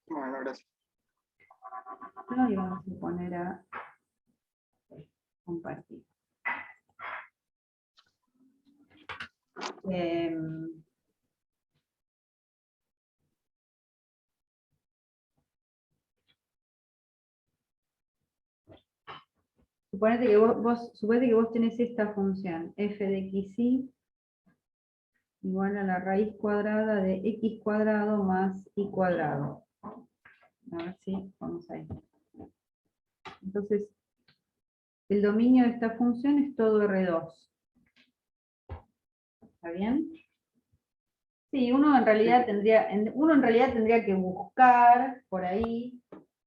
Bueno, gracias. No, y vamos a poner a compartir. Suponete que vos tenés esta función, f de xy igual a la raíz cuadrada de x cuadrado más y cuadrado. A ver si vamos ahí. Entonces, el dominio de esta función es todo R2. ¿Está bien? Sí, uno en realidad tendría que buscar por ahí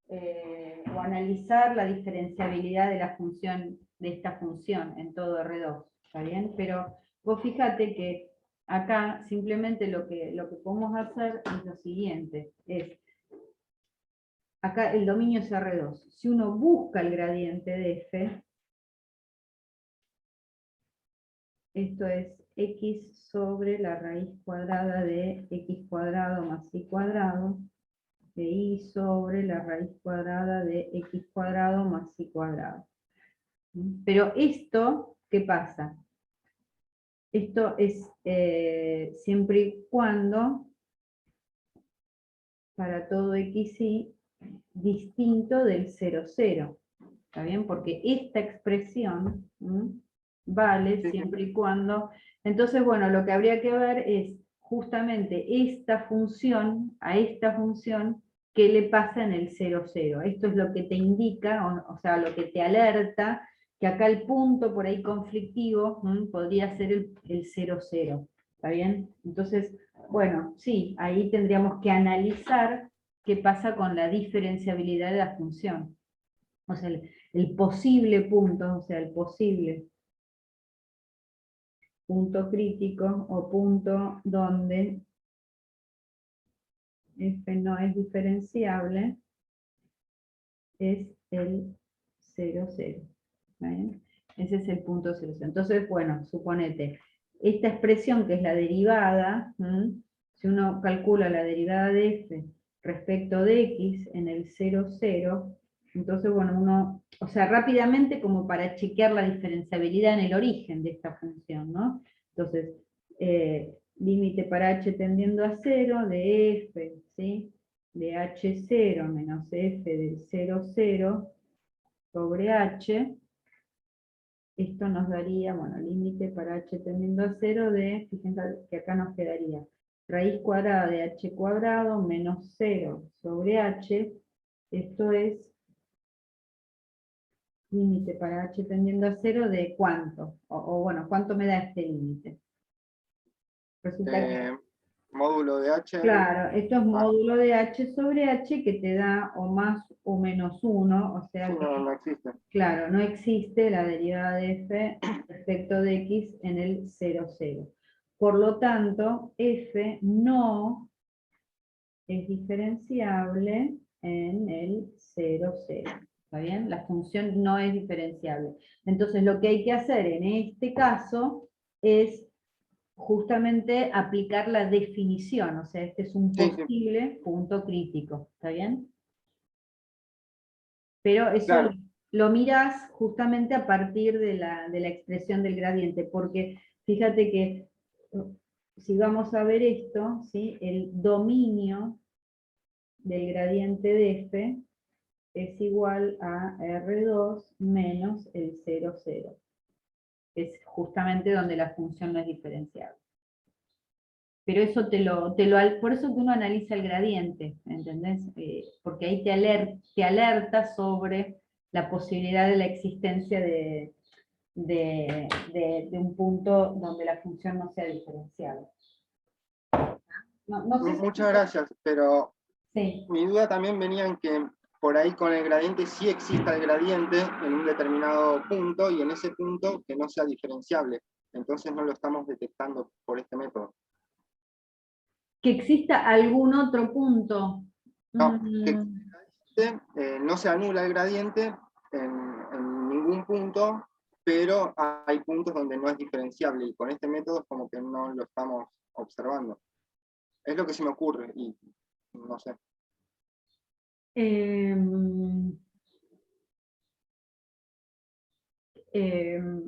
o analizar la diferenciabilidad de la función, de esta función en todo R2. ¿Está bien? Pero vos fíjate que acá simplemente lo que podemos hacer es lo siguiente, acá el dominio es R2. Si uno busca el gradiente de f, esto es x sobre la raíz cuadrada de x cuadrado más y cuadrado, de y sobre la raíz cuadrada de x cuadrado más y cuadrado. Pero esto, ¿qué pasa? Esto es siempre y cuando, para todo xy, distinto del 0, 0. ¿Está bien? Porque esta expresión vale siempre y cuando... Entonces, bueno, lo que habría que ver es justamente esta función, a esta función, qué le pasa en el 0, 0. Esto es lo que te indica, o sea, lo que te alerta, que acá el punto por ahí conflictivo podría ser el 0, 0. ¿Está bien? Entonces, bueno, sí, ahí tendríamos que analizar qué pasa con la diferenciabilidad de la función. O sea, el posible punto, o sea, el posible punto crítico o punto donde f no es diferenciable es el 0, 0. ¿Está bien? Ese es el punto 0, 0. Entonces, bueno, suponete, esta expresión que es la derivada, si uno calcula la derivada de f respecto de x en el 0, 0, entonces, bueno, uno, o sea, rápidamente como para chequear la diferenciabilidad en el origen de esta función, ¿no? Entonces, límite para h tendiendo a 0 de f, ¿sí? De h0 menos f del 0, 0 sobre h, esto nos daría, bueno, límite para h tendiendo a 0 de, fíjense que acá nos quedaría raíz cuadrada de h cuadrado menos 0 sobre h, esto es límite para h tendiendo a 0 de cuánto, o bueno, ¿cuánto me da este límite? Resulta que, Módulo de h. claro, esto es módulo de h sobre h que te da o más o menos 1, o sea Sí, que, no existe. claro, no existe la derivada de f respecto de x en el 0, 0. Por lo tanto, f no es diferenciable en el 0, 0. ¿Está bien? La función no es diferenciable. Entonces, lo que hay que hacer en este caso es justamente aplicar la definición. O sea, este es un posible punto crítico. ¿Está bien? Pero eso Claro. lo mirás justamente a partir de la expresión del gradiente, porque fíjate que si vamos a ver esto, ¿sí? El dominio del gradiente de f es igual a R2 menos el 0, 0. Es justamente donde la función no es diferenciable. Pero eso por eso que uno analiza el gradiente, ¿entendés? Porque ahí te alerta sobre la posibilidad de la existencia de un punto donde la función no sea diferenciable. No sé si... Muchas gracias, pero sí. Mi duda también venía en que por ahí con el gradiente sí exista el gradiente en un determinado punto y en ese punto que no sea diferenciable. Entonces no lo estamos detectando por este método. Que exista algún otro punto. No, que no se anula el gradiente en ningún punto, pero hay puntos donde no es diferenciable y con este método es como que no lo estamos observando. Es lo que se me ocurre y no sé.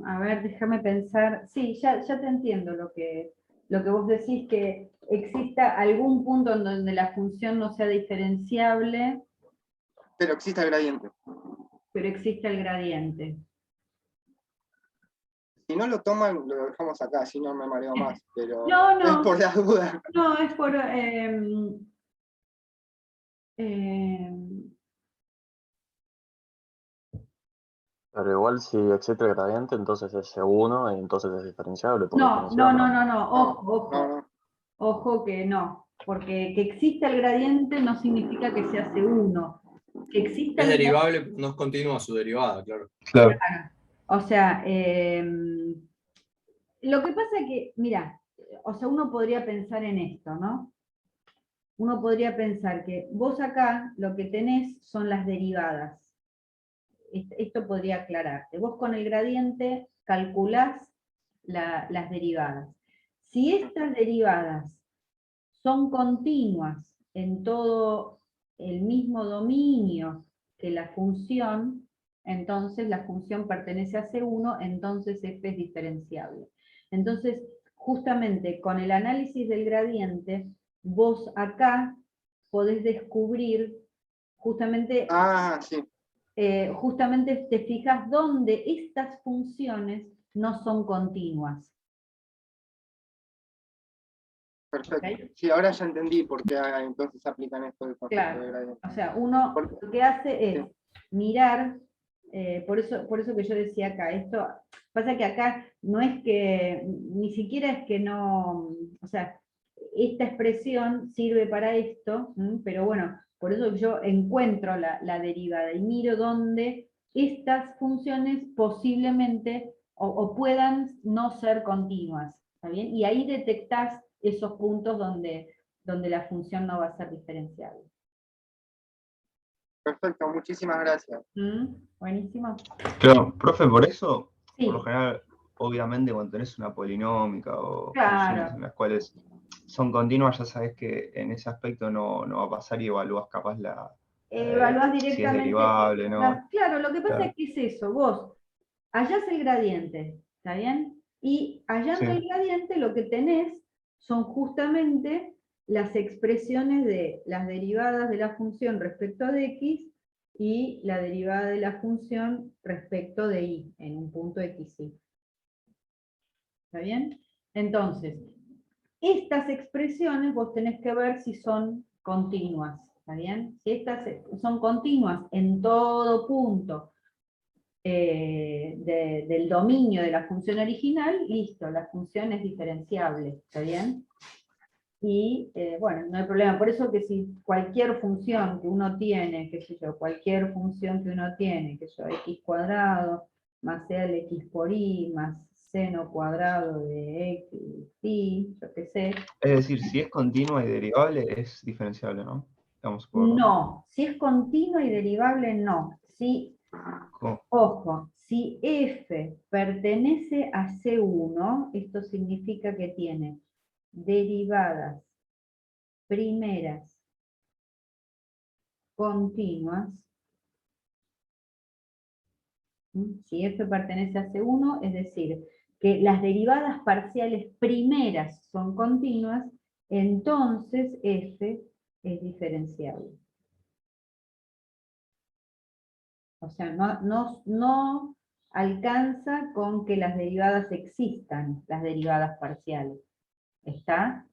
A ver, déjame pensar. Sí, ya te entiendo lo que vos decís, que exista algún punto en donde la función no sea diferenciable, pero existe el gradiente. pero existe el gradiente. Si no lo toman, lo dejamos acá, si no me mareo más, pero No, es por la duda. no, es por... Pero igual si existe el gradiente, entonces es C1 y entonces es diferenciable por no, definición, ¿no? ojo, ojo que no, porque que exista el gradiente no significa que se hace uno. Que exista Es el derivable, no es continua su derivada, claro. Claro. O sea, lo que pasa es que, mira, o sea, uno podría pensar en esto, ¿no? Uno podría pensar que vos acá lo que tenés son las derivadas. Esto podría aclararte. Vos con el gradiente calculás las derivadas. Si estas derivadas son continuas en todo el mismo dominio que la función, entonces la función pertenece a C1, entonces f es diferenciable. Entonces, justamente con el análisis del gradiente, vos acá podés descubrir justamente, Sí. justamente te fijas dónde estas funciones no son continuas. Perfecto. ¿Okay? Sí, ahora ya entendí por qué entonces aplican esto del concepto Claro. de gradiente. O sea, uno lo que hace es mirar, por eso que yo decía acá, esto pasa que acá no es que, ni siquiera es que no, o sea, esta expresión sirve para esto, pero bueno, por eso yo encuentro la derivada y miro dónde estas funciones posiblemente o puedan no ser continuas, ¿está bien? Y ahí detectás esos puntos donde la función no va a ser diferenciable. Perfecto, muchísimas gracias. Buenísimo. Claro, profe, por eso, Sí. por lo general, obviamente cuando tenés una polinómica o Claro. funciones en las cuales son continuas, ya sabes que en ese aspecto no va a pasar y evalúas capaz Evaluás si es directamente. derivable, ¿no? Claro, lo que pasa Claro. es que es eso, vos hallás el gradiente, ¿está bien? Y hallando Sí. el gradiente lo que tenés son justamente las expresiones de las derivadas de la función respecto de x y la derivada de la función respecto de y en un punto xy. ¿Está bien? Entonces, estas expresiones vos tenés que ver si son continuas, ¿está bien? Si estas son continuas en todo punto del dominio de la función original, listo, la función es diferenciable, ¿está bien? Y bueno, no hay problema, por eso que si cualquier función que uno tiene, qué sé yo, cualquier función que uno tiene, qué sé yo, x cuadrado más el x por y más seno cuadrado de x, y, yo qué sé. Es decir, si es continua y derivable, es diferenciable, ¿no? No, si es continua y derivable, no. Si, ojo, si f pertenece a C1, esto significa que tiene derivadas primeras continuas. Si f pertenece a C1, es decir, que las derivadas parciales primeras son continuas, entonces f es diferenciable. O sea, no alcanza con que las derivadas existan, las derivadas parciales. ¿Está?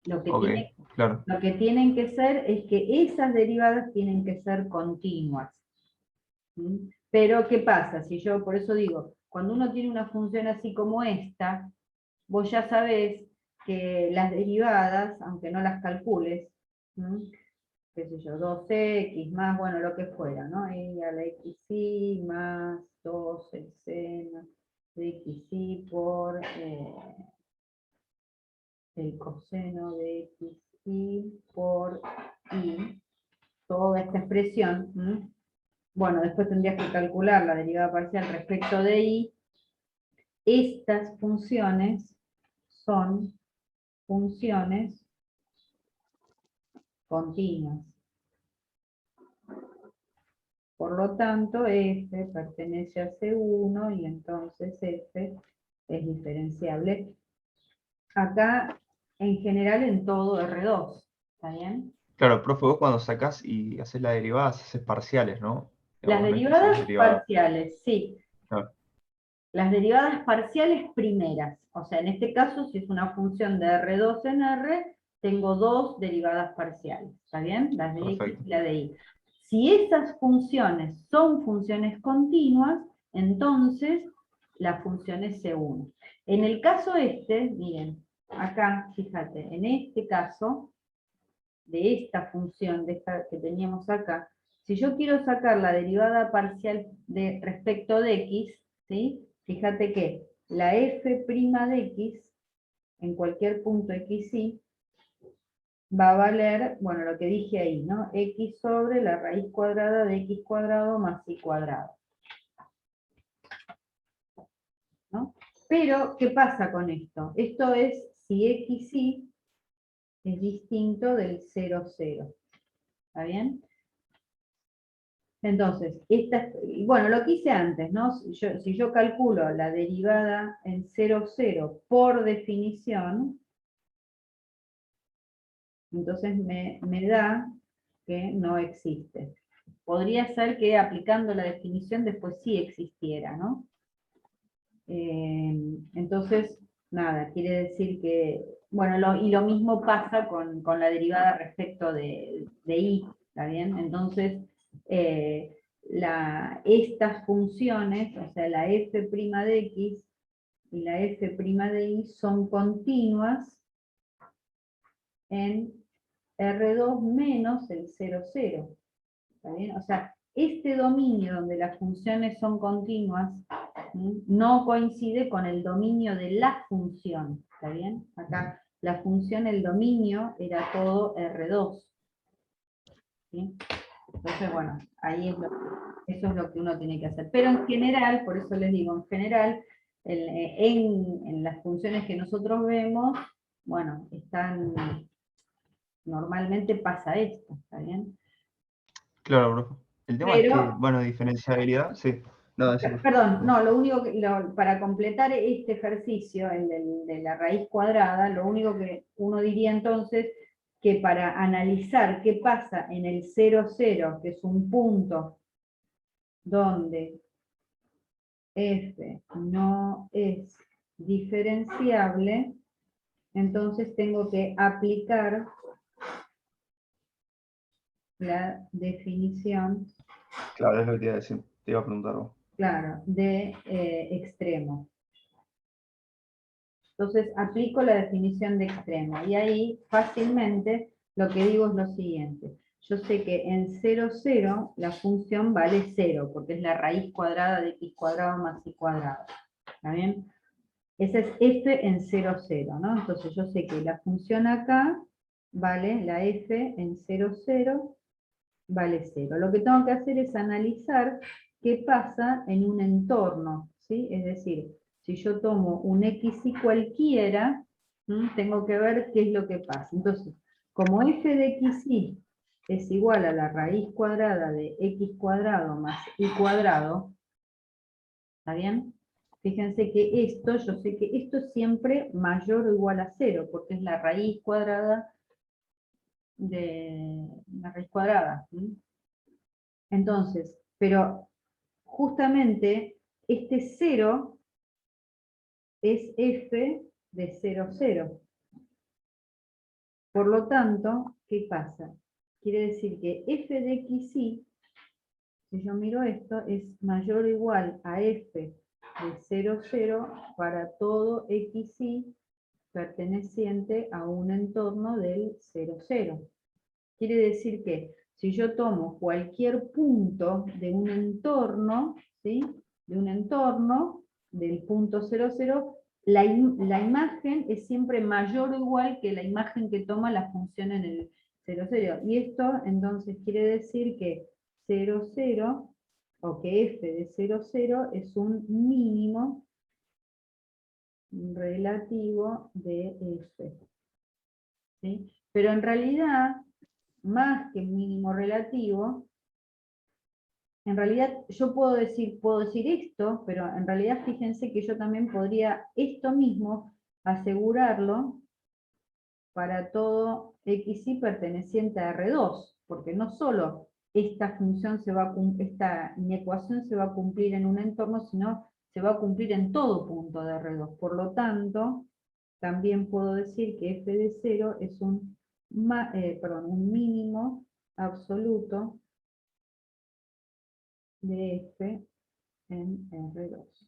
Lo que, claro. lo que tienen que ser es que esas derivadas tienen que ser continuas. ¿Mm? Pero, ¿qué pasa? Si yo, por eso digo, cuando uno tiene una función así como esta, vos ya sabés que las derivadas, aunque no las calcules, qué sé yo, 2x más, bueno, lo que fuera, ¿no? Y a la xy más 2 el seno de xy por el coseno de xy por y, toda esta expresión, bueno, después tendrías que calcular la derivada parcial respecto de y. Estas funciones son funciones continuas. Por lo tanto, f pertenece a C1 y entonces f es diferenciable. Acá, en general, en todo R2, ¿está bien? Claro, profe, vos cuando sacás y haces la derivada, haces parciales, ¿no? Las Digamos, no es que haces derivadas derivada. parciales, sí. Claro, Las derivadas parciales primeras. O sea, en este caso, si es una función de R2 en R, tengo dos derivadas parciales. ¿Está bien? La de X perfecto. y la de Y. Si esas funciones son funciones continuas, entonces la función es C1. En el caso este, miren, acá, fíjate, en este caso, de esta función, de esta que teníamos acá, si yo quiero sacar la derivada parcial respecto de x, ¿sí? Fíjate que la f' de x, en cualquier punto xy, va a valer, bueno, lo que dije ahí, ¿no? X sobre la raíz cuadrada de x cuadrado más y cuadrado. ¿No? Pero, ¿qué pasa con esto? Esto es si xy es distinto del 0, 0. ¿Está bien? Entonces, bueno, lo que hice antes, ¿no? Si yo calculo la derivada en 0, 0 por definición, entonces me da que no existe. Podría ser que aplicando la definición después sí existiera, ¿no? Entonces, nada, quiere decir que, bueno, y lo mismo pasa con la derivada respecto de y, ¿está bien? Entonces, estas funciones, o sea, la f' de x y la f' de y son continuas en R2 menos el 0, 0. ¿Está bien? O sea, este dominio donde las funciones son continuas no coincide con el dominio de la función, ¿está bien? Acá la función, el dominio, era todo R2. ¿Sí? Entonces, bueno, ahí eso es lo que uno tiene que hacer. Pero en general, por eso les digo, en general, en las funciones que nosotros vemos, bueno, normalmente pasa esto, ¿está bien? Claro, profe. El tema es que, Pero bueno, diferenciabilidad, sí. No, decime. perdón, no, lo único para completar este ejercicio, el de la raíz cuadrada, lo único que uno diría entonces, que para analizar qué pasa en el 0, 0, que es un punto donde f no es diferenciable, entonces tengo que aplicar la definición, Claro, es lo que te iba a decir. Te iba a preguntar vos. claro, de extremo. Entonces aplico la definición de extremo y ahí fácilmente lo que digo es lo siguiente. Yo sé que en 0, 0 la función vale 0, porque es la raíz cuadrada de x cuadrado más y cuadrado. ¿Está bien? Esa es f en 0, 0, ¿no? Entonces yo sé que la función acá vale, la f en 0, 0, vale 0. Lo que tengo que hacer es analizar qué pasa en un entorno, ¿sí? Es decir, si yo tomo un x y cualquiera, tengo que ver qué es lo que pasa. Entonces, como f de xy es igual a la raíz cuadrada de x cuadrado más y cuadrado, ¿está bien? Fíjense que esto, yo sé que esto es siempre mayor o igual a 0, porque es la raíz cuadrada de la raíz cuadrada. Entonces, pero justamente este 0 es f de 0, 0. Por lo tanto, ¿qué pasa? Quiere decir que f de xy, si yo miro esto, es mayor o igual a f de 0, 0 para todo xy perteneciente a un entorno del 0, 0. Quiere decir que si yo tomo cualquier punto de un entorno, ¿sí? De un entorno del punto 0, 0, la imagen es siempre mayor o igual que la imagen que toma la función en el 0, 0. Y esto entonces quiere decir que 0, 0, o que f de 0, 0 es un mínimo relativo de f. ¿Sí? Pero en realidad, más que mínimo relativo, en realidad yo puedo decir esto, pero en realidad fíjense que yo también podría esto mismo asegurarlo para todo xy perteneciente a R2, porque no solo esta función esta inecuación se va a cumplir en un entorno, sino se va a cumplir en todo punto de R2. Por lo tanto, también puedo decir que f de 0 es un mínimo absoluto de f en R2.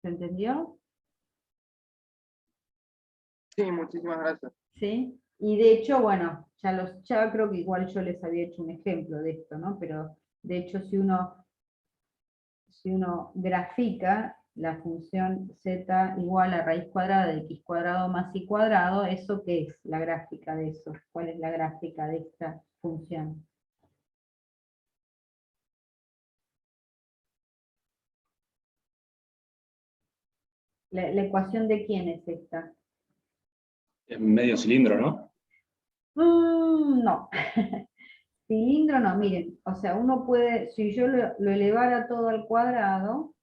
¿Se entendió? Sí, muchísimas gracias. ¿Sí? Y de hecho, bueno, ya creo que igual yo les había hecho un ejemplo de esto, ¿no? Pero de hecho si uno grafica la función z igual a raíz cuadrada de x cuadrado más y cuadrado, ¿eso qué es la gráfica de eso? ¿Cuál es la gráfica de esta función? ¿La ecuación de quién es esta? En medio cilindro, ¿no? No. Cilindro no, miren, o sea, uno puede, si yo lo elevara todo al cuadrado,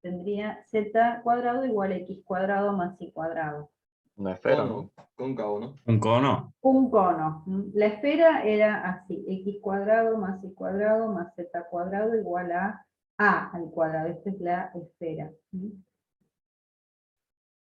tendría z cuadrado igual a x cuadrado más y cuadrado. Una esfera, ¿no? Cono, cóncavo, ¿no? Un cono. Un cono. La esfera era así, x cuadrado más y cuadrado más z cuadrado igual a al cuadrado. Esta es la esfera.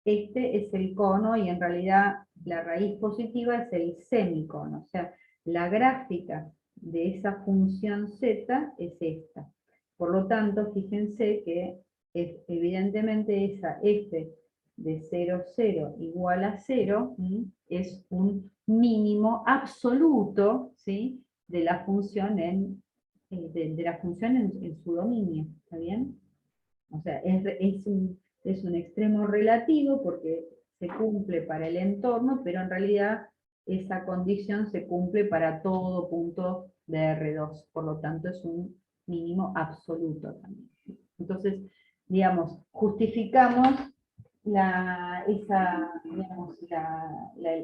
Este es el cono y en realidad la raíz positiva es el semicono. O sea, la gráfica de esa función z es esta. Por lo tanto, fíjense que evidentemente esa f de 0, 0 igual a 0 es un mínimo absoluto, ¿sí?, de la función en su dominio. ¿Está bien? O sea, es un extremo relativo porque se cumple para el entorno, pero en realidad esa condición se cumple para todo punto de R2, por lo tanto es un mínimo absoluto también. Entonces, digamos, justificamos la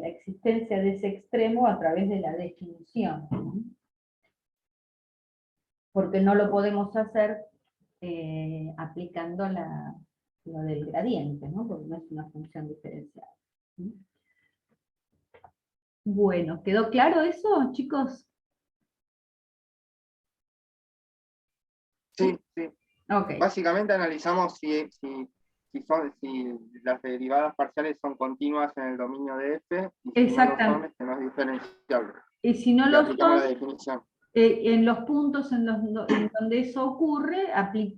existencia de ese extremo a través de la definición, ¿no? Porque no lo podemos hacer aplicando lo del gradiente, ¿no? Porque no es una función diferencial. Bueno, ¿quedó claro eso, chicos? Sí, sí. Ok, Básicamente analizamos si las derivadas parciales son continuas en el dominio de f, y si no lo son, exactamente. es que no es diferenciable. Y si no Y lo aplicamos la son, definición. en los puntos en donde eso ocurre,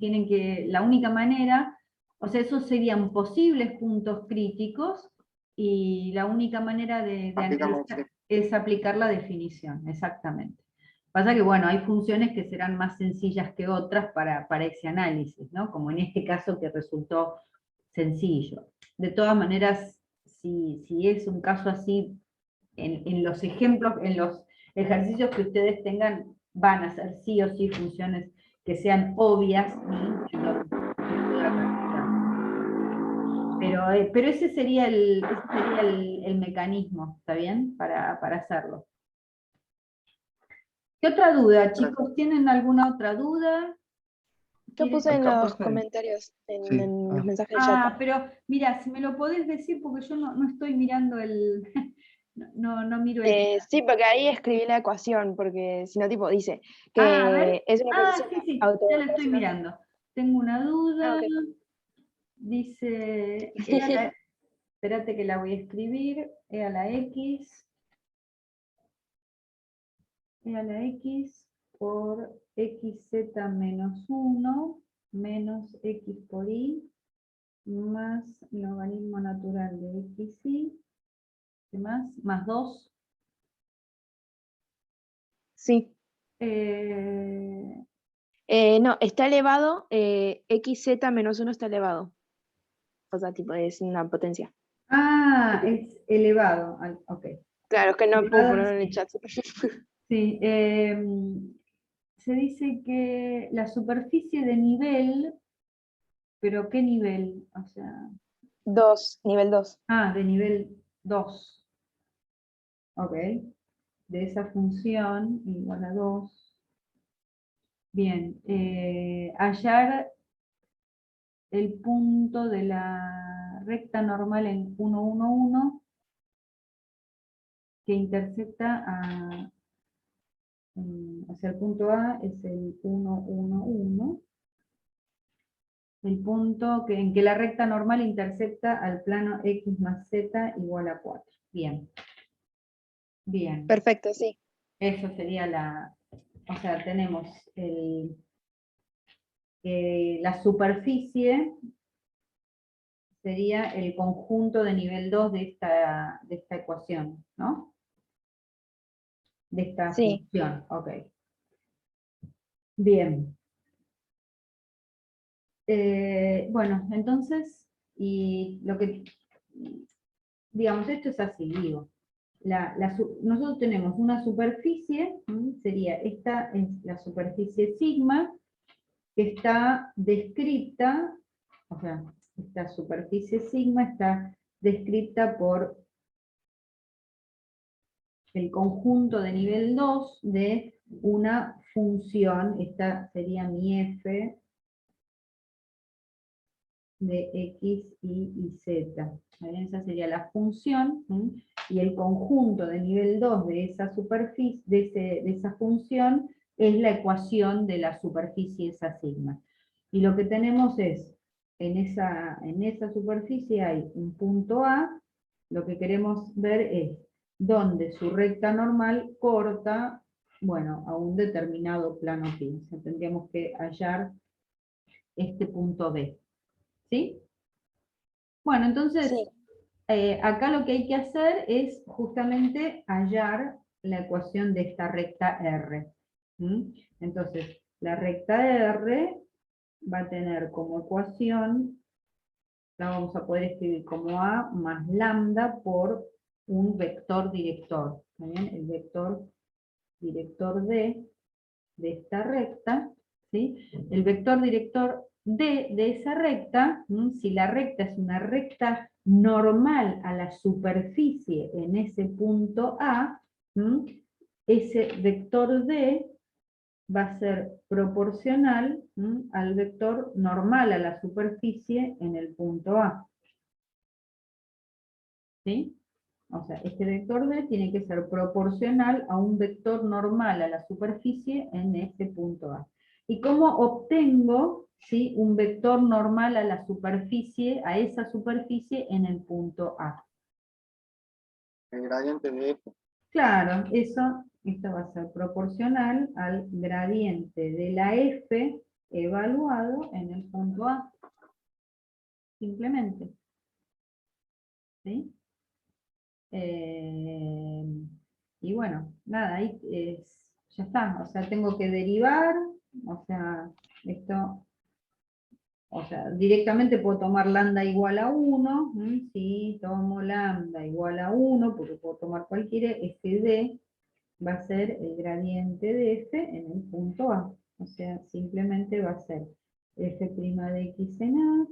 tienen que, la única manera, o sea, esos serían posibles puntos críticos, y la única manera de Aplicamos, analizar es aplicar la definición, exactamente. Pasa que, bueno, hay funciones que serán más sencillas que otras para ese análisis, ¿no? Como en este caso que resultó sencillo. De todas maneras, si es un caso así, en los ejemplos, en los ejercicios que ustedes tengan, van a ser sí o sí funciones que sean obvias, pero ese sería el mecanismo, ¿está bien? Para hacerlo. ¿Qué otra duda, chicos? ¿Tienen alguna otra duda? Yo puse en Acá, los profe. comentarios, Sí. en los mensajes del chat. Pero mira, si me lo podés decir, porque yo no estoy mirando el... No miro el... Sí, porque ahí escribí la ecuación, porque si no, tipo, dice que a ver. es una procesión Sí, ya la estoy autooperacional. mirando. Tengo una duda. Ok. Dice, espérate que la voy a escribir, e a la x por xz menos 1 menos x por y más logaritmo natural de xy, ¿qué más 2. Sí. No, está elevado, xz menos 1 está elevado. O sea, tipo, es una potencia. Es elevado, ok. Claro, es que no puedo Elevado, ponerlo en el sí. chat. Sí, se dice que la superficie de nivel, pero ¿qué nivel? O sea, 2, nivel 2. de nivel 2. Ok. de esa función igual a 2. Bien, hallar el punto de la recta normal en 1, 1, 1 que intersecta a, o sea, el punto A es el 1, 1, 1. El punto en que la recta normal intersecta al plano x más z igual a 4. Bien. Bien. Perfecto, sí. Eso sería la... O sea, tenemos la superficie, sería el conjunto de nivel 2 de esta ecuación, ¿no? De esta Sí. función, ok. Bien. Bueno, entonces, y lo que, digamos, esto es así, digo. Nosotros tenemos una superficie, sería esta es la superficie sigma, que está descrita, o sea, esta superficie sigma está descrita por el conjunto de nivel 2 de una función, esta sería mi f de x, y z. Esa sería la función, y el conjunto de nivel 2 de esa superficie, de esa función, es la ecuación de la superficie esa sigma. Y lo que tenemos es, en esa superficie hay un punto A, lo que queremos ver es donde su recta normal corta, bueno, a un determinado plano pi. O sea, tendríamos que hallar este punto B. ¿Sí? Bueno, entonces, Sí. acá lo que hay que hacer es justamente hallar la ecuación de esta recta R. Entonces, la recta R va a tener como ecuación, la vamos a poder escribir como A más lambda por un vector director. ¿Está bien? El vector director de esta recta, ¿sí? El vector director de esa recta, si la recta es una recta normal a la superficie en ese punto A, ese vector D va a ser proporcional al vector normal a la superficie en el punto A. ¿Sí? O sea, este vector D tiene que ser proporcional a un vector normal a la superficie en ese punto A. ¿Y cómo obtengo, ¿sí?, un vector normal a la superficie, a esa superficie en el punto A? El gradiente de f. Claro, esto va a ser proporcional al gradiente de la f evaluado en el punto A. Simplemente. ¿Sí? Y bueno, nada, ahí ya está, o sea, tengo que derivar, o sea, esto, o sea, directamente puedo tomar lambda igual a 1, si tomo lambda igual a 1, porque puedo tomar cualquiera, f de va a ser el gradiente de f en el punto A, o sea, simplemente va a ser f' de x en A,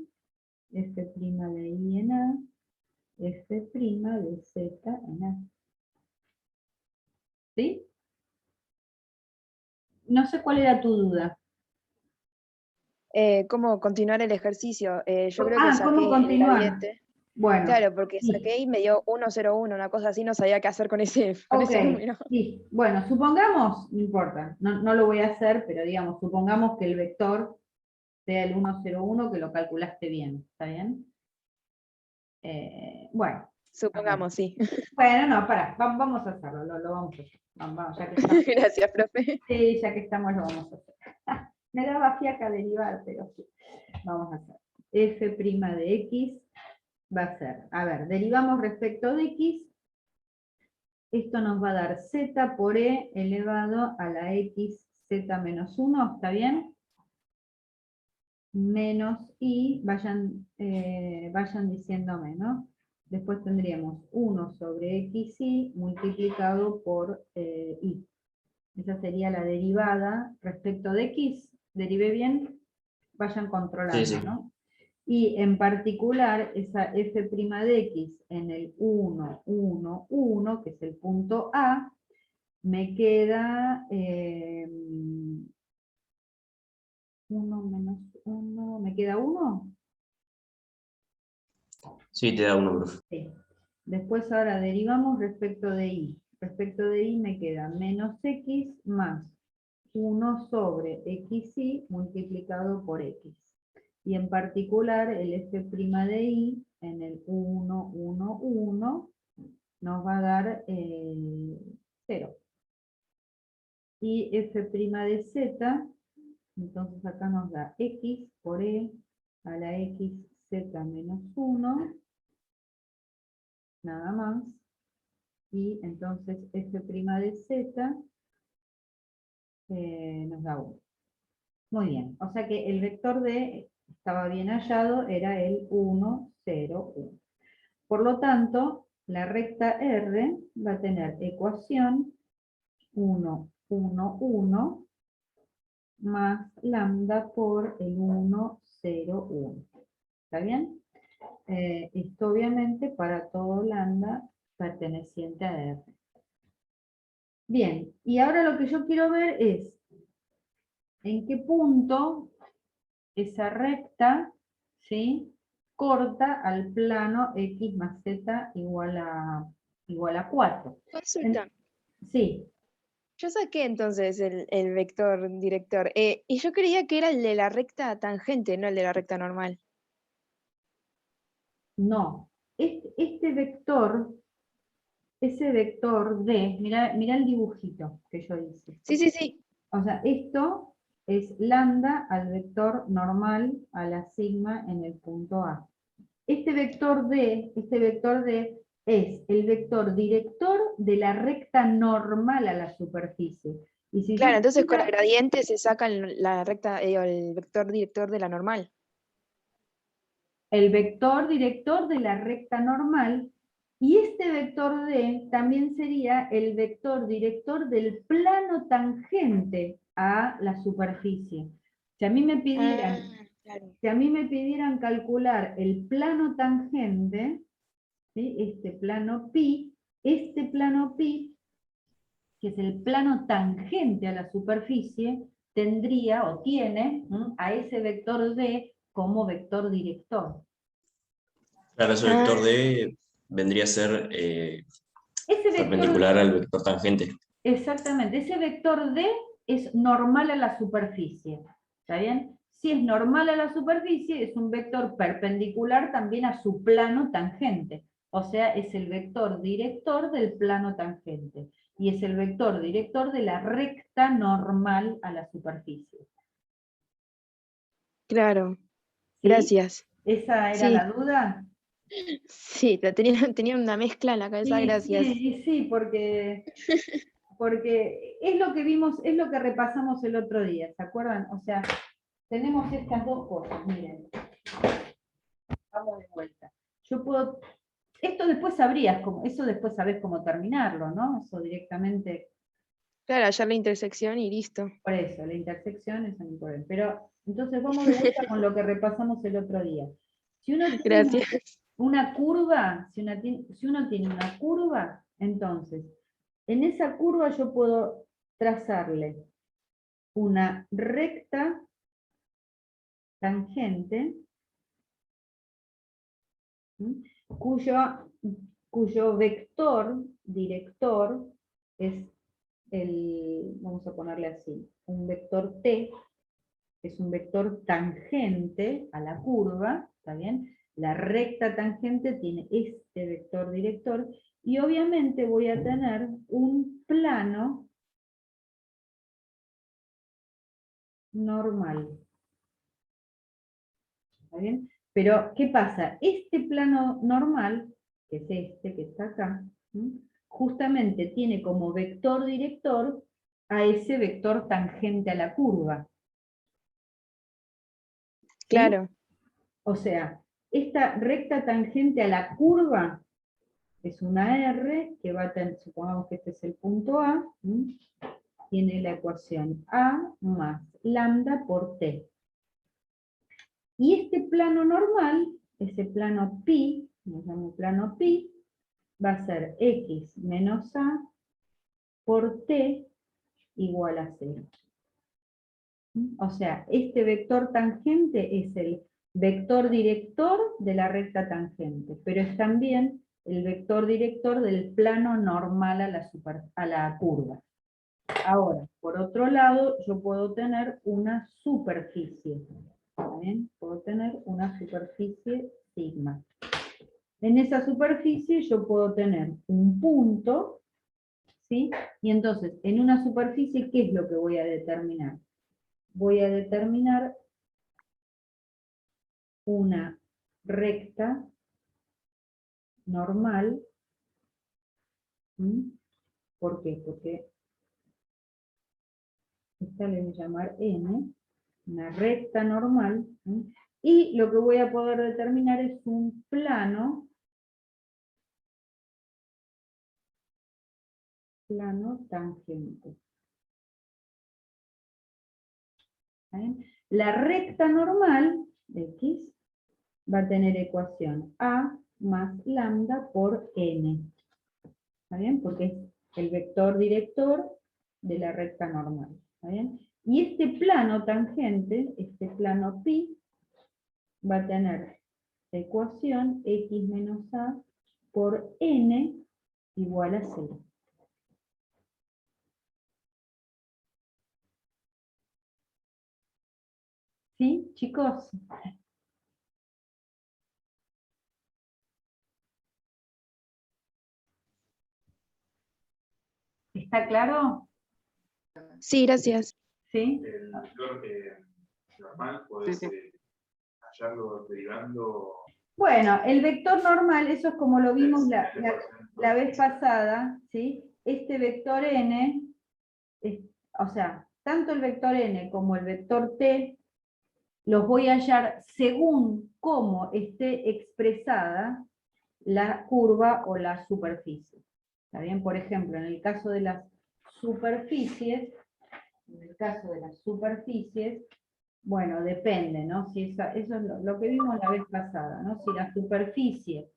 f' de y en A, f' de z en A. ¿Sí? No sé cuál era tu duda. ¿Cómo continuar el ejercicio? Yo creo que ¿Cómo saqué el continuar? gradiente. Bueno, Claro, porque sí. saqué y me dio 1,01, una cosa así, no sabía qué hacer con ese, Ok, número. sí. Bueno, supongamos, no importa, no lo voy a hacer, pero digamos, supongamos que el vector sea el 1,01, que lo calculaste bien, ¿está bien? Bueno. Supongamos, sí. Bueno, no, pará, vamos a hacerlo, lo vamos a hacer. Vamos, ya que estamos, Gracias, profe. sí, ya que estamos lo vamos a hacer. Me daba fiaca derivar, pero sí. Vamos a hacer. F' de x va a ser, a ver, derivamos respecto de x, esto nos va a dar z por e elevado a la x z menos 1, ¿está bien? Menos i, vayan diciéndome, ¿no? Después tendríamos 1 sobre xy multiplicado por i. Esa sería la derivada respecto de x. ¿Derivé bien? Vayan controlando, Sí, sí. ¿no? Y en particular, esa f' de x en el 1, 1, 1, que es el punto A, me queda 1 menos 1, ¿me queda 1? Sí, te da 1, profe. Sí. Después ahora derivamos respecto de y. Respecto de y me queda menos x más 1 sobre xy multiplicado por x. Y en particular el f' de y en el 1, 1, 1 nos va a dar 0. Y f' de z, entonces acá nos da x por e a la x z menos 1, nada más. Y entonces f' de z nos da 1. Muy bien, o sea que el vector d estaba bien hallado, era el 1, 0, 1. Por lo tanto, la recta R va a tener ecuación 1, 1, 1, más lambda por el 1, 0, 1. ¿Está bien? Esto obviamente para todo lambda perteneciente a R. Bien, y ahora lo que yo quiero ver es en qué punto esa recta, ¿sí?, corta al plano x más z igual a 4. Consulta. Sí, Yo saqué entonces el vector director. Y yo creía que era el de la recta tangente, no el de la recta normal. no. Este vector, ese vector D, mira el dibujito que yo hice. Sí, sí, sí. O sea, esto es lambda al vector normal a la sigma en el punto A. Este vector D es el vector director de la recta normal a la superficie. Y si Claro, yo entonces con el quisiera- gradiente se saca la recta, el vector director de la normal. el vector director de la recta normal, y este vector D también sería el vector director del plano tangente a la superficie. Si a mí me pidieran, Claro. si a mí me pidieran calcular el plano tangente, ¿sí?, este plano pi, que es el plano tangente a la superficie, tendría o tiene a ese vector D como vector director. Claro, ese vector D vendría a ser Ese vector, perpendicular al vector tangente. exactamente, ese vector D es normal a la superficie. ¿Está bien? Si es normal a la superficie, es un vector perpendicular también a su plano tangente. O sea, es el vector director del plano tangente. Y es el vector director de la recta normal a la superficie. Claro, ¿Sí? gracias. ¿Esa era Sí, la duda? sí, tenía una mezcla en la cabeza, gracias. Sí, porque es lo que vimos, es lo que repasamos el otro día, ¿se acuerdan? O sea, tenemos estas dos cosas, miren. Vamos de vuelta. Yo puedo, esto después sabrías cómo, eso después sabés cómo terminarlo, ¿no? Eso directamente, Claro, hallar la intersección y listo. por eso, la intersección es un problema. Pero, entonces vamos de vuelta con lo que repasamos el otro día. Si uno tiene Gracias. una curva, si uno tiene una curva, entonces, en esa curva yo puedo trazarle una recta tangente, ¿sí?, cuyo vector director es vamos a ponerle así, un vector t, es un vector tangente a la curva, ¿está bien? La recta tangente tiene este vector director, y obviamente voy a tener un plano normal. ¿Está bien? Pero, ¿qué pasa? Este plano normal, que es este que está acá, ¿sí?, justamente tiene como vector director a ese vector tangente a la curva. ¿Sí? Claro. O sea, esta recta tangente a la curva es una R que va a tener, supongamos que este es el punto A, ¿sí?, tiene la ecuación A más lambda por T. Y este plano normal, ese plano pi, lo llamo plano pi, va a ser x menos a por t igual a 0. O sea, este vector tangente es el vector director de la recta tangente, pero es también el vector director del plano normal a la curva. Ahora, por otro lado, yo puedo tener una superficie. ¿Bien? Puedo tener una superficie sigma. En esa superficie yo puedo tener un punto, ¿sí? Y entonces, en una superficie, ¿qué es lo que voy a determinar? Voy a determinar una recta normal. ¿Por qué? Porque esta le voy a llamar n, una recta normal, y lo que voy a poder determinar es un plano tangente. ¿Bien? La recta normal, x, va a tener ecuación a más lambda por n. ¿Está bien? Porque es el vector director de la recta normal. ¿Está bien? Y este plano tangente, este plano pi, va a tener ecuación x menos a por n igual a 0. ¿Sí, chicos? ¿Está claro? Sí, gracias. ¿Sí? El vector normal, podés hallarlo derivando. Bueno, el vector normal, eso es como lo vimos la vez pasada, ¿sí? Este vector n, o sea, tanto el vector n como el vector t, los voy a hallar según cómo esté expresada la curva o la superficie. ¿Está bien? Por ejemplo, en el caso de las superficies, bueno, depende, ¿no? Si eso es lo que vimos la vez pasada, ¿no? Si la superficie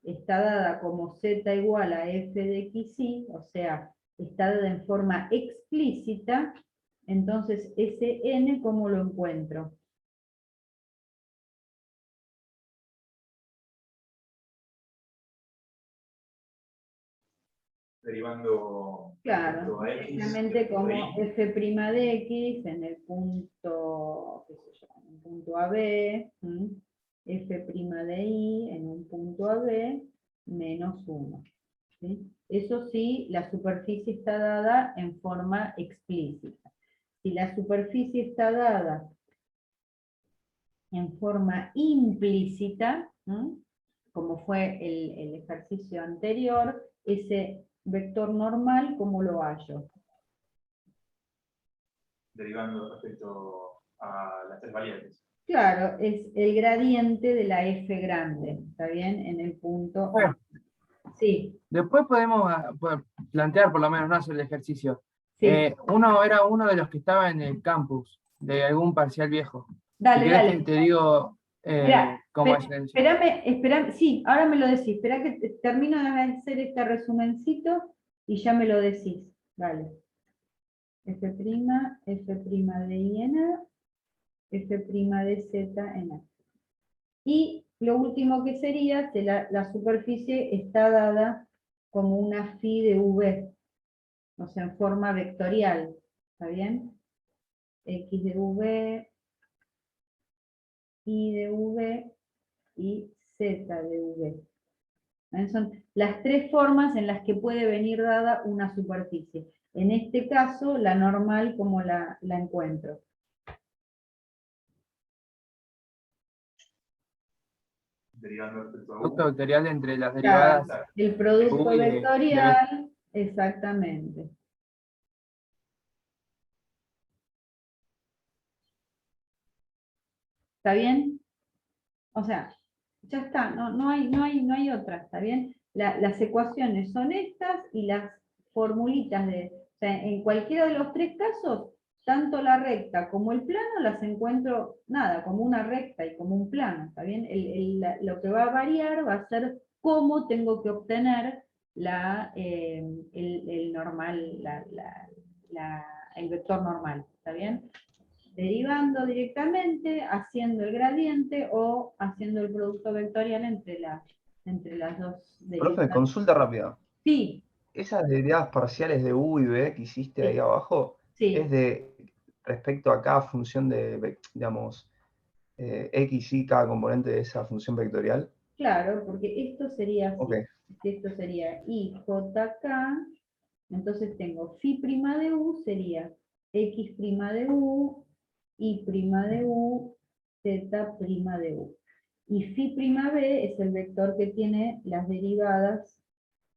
está dada como z igual a f de xy, o sea, está dada en forma explícita, entonces ese n, ¿cómo lo encuentro? Derivando. Claro, a x, exactamente como de y. f' de x en el punto, qué sé yo, en un punto AB, f' de y en un punto AB, menos 1. ¿Sí? Eso sí, la superficie está dada en forma explícita. Si la superficie está dada en forma implícita, como fue el ejercicio anterior, ese vector normal, ¿cómo lo hallo? Derivando respecto a las tres variables. Claro, es el gradiente de la f grande, ¿está bien? En el punto A. Sí, Después podemos plantear, por lo menos, no hacer el ejercicio. sí. Uno era uno de los que estaba en el campus, de algún parcial viejo. Dale, Si querés dale. te digo Mirá, cómo es el... espérame, sí, ahora me lo decís. Espera que termino de hacer este resumencito y ya me lo decís. Dale. F', F' de I en A, F' de Z en A. Y lo último que sería que la superficie está dada como una phi de V, o sea, en forma vectorial. ¿Está bien? X de V, Y de V y Z de V. Son las tres formas en las que puede venir dada una superficie. En este caso, la normal, como la encuentro. Derivando respecto a producto u. vectorial entre las Claro, derivadas. el producto U y de vectorial, exactamente. ¿Está bien? O sea, ya está, no hay otra, ¿está bien? Las ecuaciones son estas y las formulitas o sea, en cualquiera de los tres casos, tanto la recta como el plano las encuentro, nada, como una recta y como un plano, ¿está bien? Lo que va a variar va a ser cómo tengo que obtener el normal. normal, el vector normal, ¿está bien? Derivando directamente, haciendo el gradiente o haciendo el producto vectorial entre las dos Profe, derivadas. consulta rápida. Sí, Esas derivadas parciales de u y b que hiciste ahí Sí. abajo, sí, es de respecto a cada función digamos, x y cada componente de esa función vectorial. claro, porque esto sería así. Ok, Esto sería ijk, entonces tengo phi' de u sería x' de u, y' de u, z' de u. Y phi' b es el vector que tiene las derivadas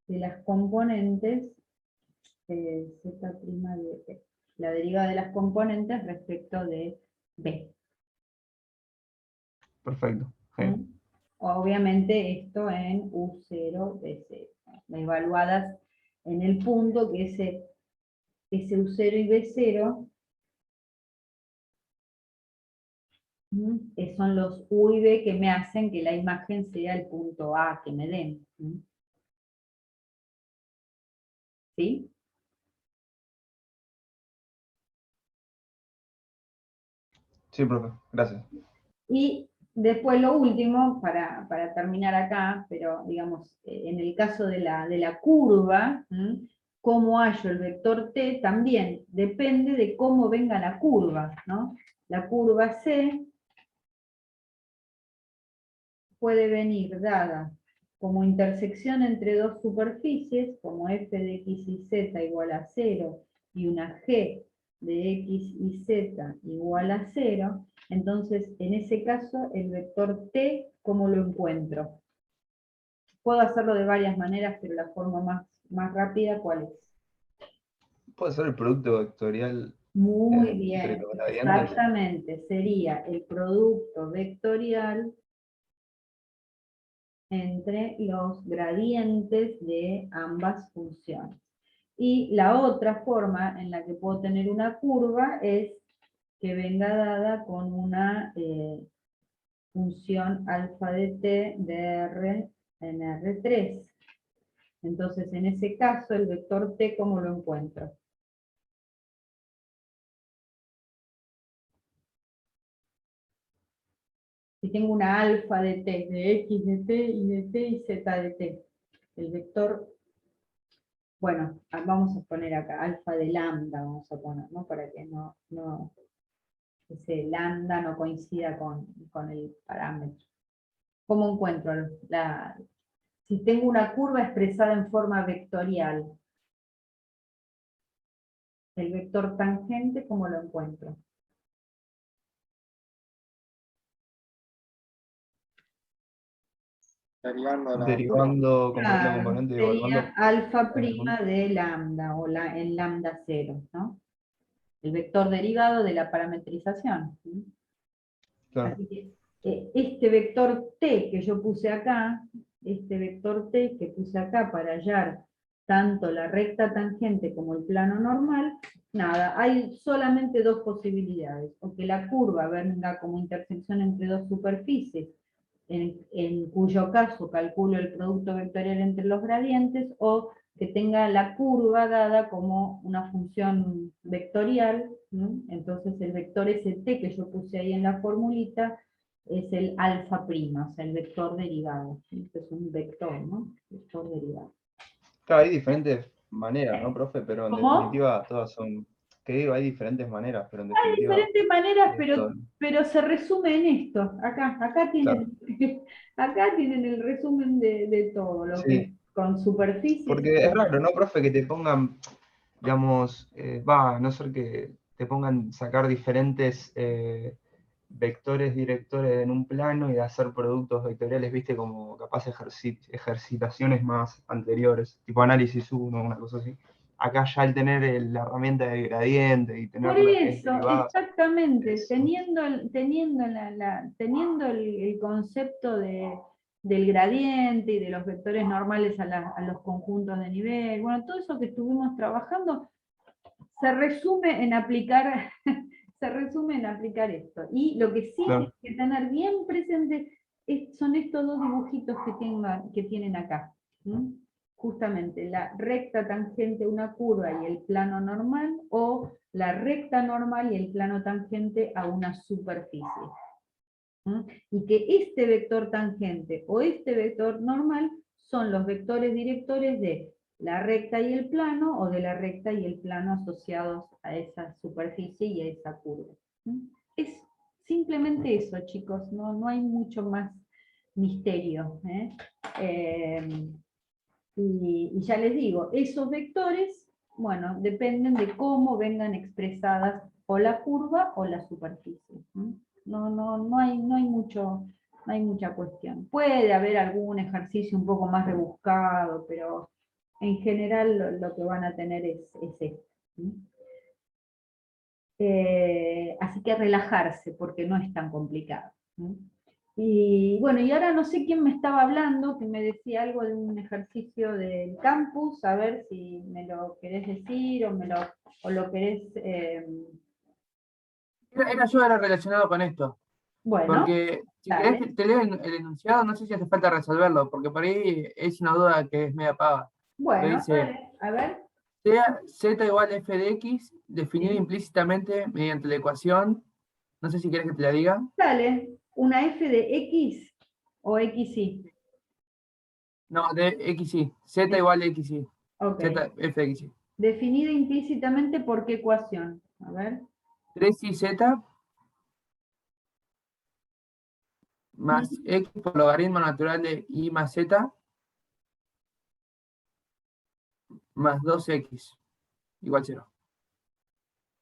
de las componentes z' de b. La derivada de las componentes respecto de b. perfecto. ¿Mm? Obviamente esto en U0, B0, evaluadas en el punto que ese U0 y B0 son los U y B que me hacen que la imagen sea el punto A que me den. ¿Sí? Sí, profe, gracias. Y después lo último, para terminar acá, pero digamos, en el caso de la curva, cómo hallo el vector t también depende de cómo venga la curva, ¿no? La curva C puede venir dada como intersección entre dos superficies, como f de x y z igual a 0, y una g de x y z igual a 0, entonces en ese caso el vector t, ¿cómo lo encuentro? Puedo hacerlo de varias maneras, pero la forma más rápida, ¿cuál es? ¿Puede ser el producto vectorial Muy entre bien, los gradientes? exactamente, sería el producto vectorial entre los gradientes de ambas funciones. Y la otra forma en la que puedo tener una curva es que venga dada con una función alfa de t de R en R3. Entonces, en ese caso, el vector t, ¿cómo lo encuentro? Si tengo una alfa de t, de x de t, y de t y z de t, el vector, bueno, vamos a poner acá, alfa de lambda, vamos a poner, ¿no? Para que ese lambda no coincida con el parámetro. ¿Cómo encuentro si tengo una curva expresada en forma vectorial, el vector tangente, ¿cómo lo encuentro? Derivando Derivando componente a Claro, componente y sería evaluando. alfa prima de lambda, o en lambda 0, ¿no? El vector derivado de la parametrización. ¿Sí? Claro. Así que este vector t que yo puse acá, este vector t que puse acá para hallar tanto la recta tangente como el plano normal, nada, hay solamente dos posibilidades, o que la curva venga como intersección entre dos superficies, en cuyo caso calculo el producto vectorial entre los gradientes, o que tenga la curva dada como una función vectorial, ¿no? Entonces el vector st que yo puse ahí en la formulita es el alfa prima, o sea, el vector derivado. Este es un vector, ¿no? Vector derivado. Claro, hay diferentes maneras, ¿no, profe? Pero en ¿Cómo? definitiva todas son, que digo, hay diferentes maneras, pero en Hay definitiva diferentes maneras, son- pero se resume en esto. Acá claro. tienen, acá tienen el resumen de todo, lo que Sí, con superficies. porque es raro, ¿no, profe? Que te pongan, digamos, a no ser que te pongan sacar diferentes vectores directores en un plano y de hacer productos vectoriales, viste, como capaz ejercitaciones más anteriores, tipo análisis 1, una cosa así. Acá ya al tener la herramienta de gradiente y tener Por lo que es eso, derivada, exactamente, es- teniendo el concepto del gradiente y de los vectores normales a los conjuntos de nivel, bueno, todo eso que estuvimos trabajando se resume en aplicar, se resume en aplicar esto. Y lo que sí claro. hay que tener bien presente son estos dos dibujitos que tienen acá. ¿Sí? justamente la recta tangente a una curva y el plano normal, o la recta normal y el plano tangente a una superficie. ¿Mm? Y que este vector tangente o este vector normal son los vectores directores de la recta y el plano, o de la recta y el plano asociados a esa superficie y a esa curva. ¿Mm? Es simplemente eso, chicos, no hay mucho más misterio. Y ya les digo, esos vectores, bueno, dependen de cómo vengan expresadas o la curva o la superficie. No hay mucha cuestión. Puede haber algún ejercicio un poco más rebuscado, pero en general lo que van a tener es esto. Así que relajarse, porque no es tan complicado. Y bueno, y ahora no sé quién me estaba hablando, que me decía algo de un ejercicio del campus, a ver si me lo querés decir o lo querés... Era relacionado con esto. Bueno, Porque si dale. querés te leo el enunciado, no sé si hace falta resolverlo, porque por ahí es una duda que es media pava. Bueno, Dice, dale, a ver. sea z igual a f de x, definido Sí. implícitamente mediante la ecuación, no sé si querés que te la diga. Dale, una f de x o xy. No, de xy, z igual a xy, Ok. z f de xy. Definida implícitamente por qué ecuación. A ver. 3iz más x por logaritmo natural de y más z más 2x igual 0.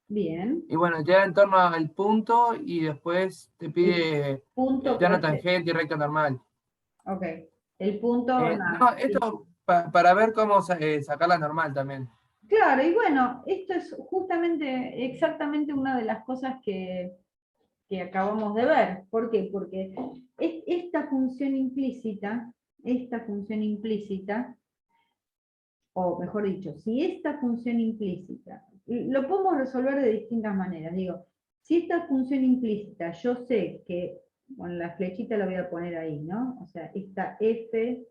Bien. Y bueno, ya en torno al punto y después te pide Punto plano cross. tangente y recta normal. Ok. El punto... No, esto para ver cómo sacar la normal también. Claro, y bueno, esto es justamente, exactamente una de las cosas que acabamos de ver. ¿Por qué? Porque esta función implícita, o mejor dicho, si esta función implícita, lo podemos resolver de distintas maneras. Digo, si esta función implícita, yo sé que, bueno, la flechita la voy a poner ahí, ¿no? O sea, esta f,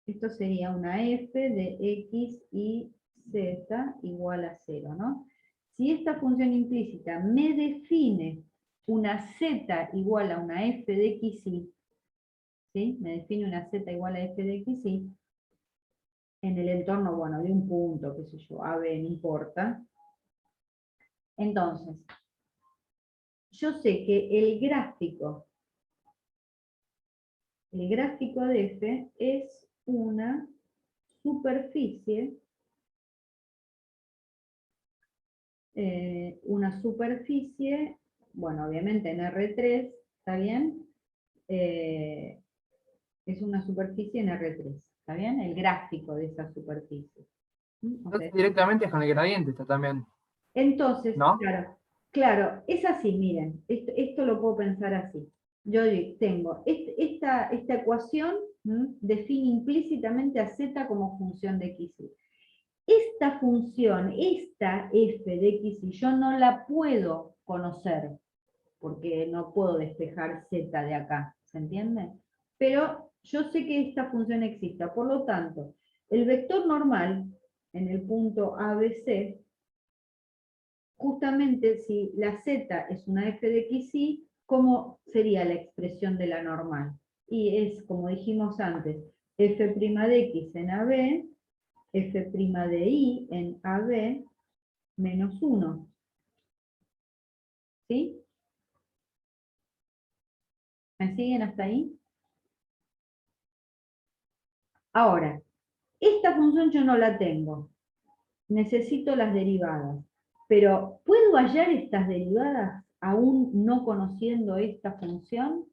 esto sería una f de x y z igual a 0, ¿no? Si esta función implícita me define una z igual a una f de xy, ¿sí? Me define una z igual a f de xy, en el entorno, bueno, de un punto, qué sé yo, a, b, no importa. Entonces, yo sé que el gráfico de f es una superficie, bueno, obviamente en R3, ¿está bien? Es una superficie en R3, ¿está bien? El gráfico de esa superficie. O sea, Entonces directamente es con el gradiente está también, entonces, ¿no? claro, es así, miren, esto lo puedo pensar así. Yo tengo esta ecuación, define implícitamente a z como función de xy. Esta función, esta f de xy, yo no la puedo conocer, porque no puedo despejar z de acá, ¿se entiende? Pero yo sé que esta función existe, por lo tanto, el vector normal, en el punto ABC, justamente si la z es una f de xy, ¿cómo sería la expresión de la normal? Y es, como dijimos antes, f' de x en AB, f' de y en AB, menos 1. ¿Sí? ¿Me siguen hasta ahí? Ahora, esta función yo no la tengo. Necesito las derivadas. Pero, ¿puedo hallar estas derivadas aún no conociendo esta función?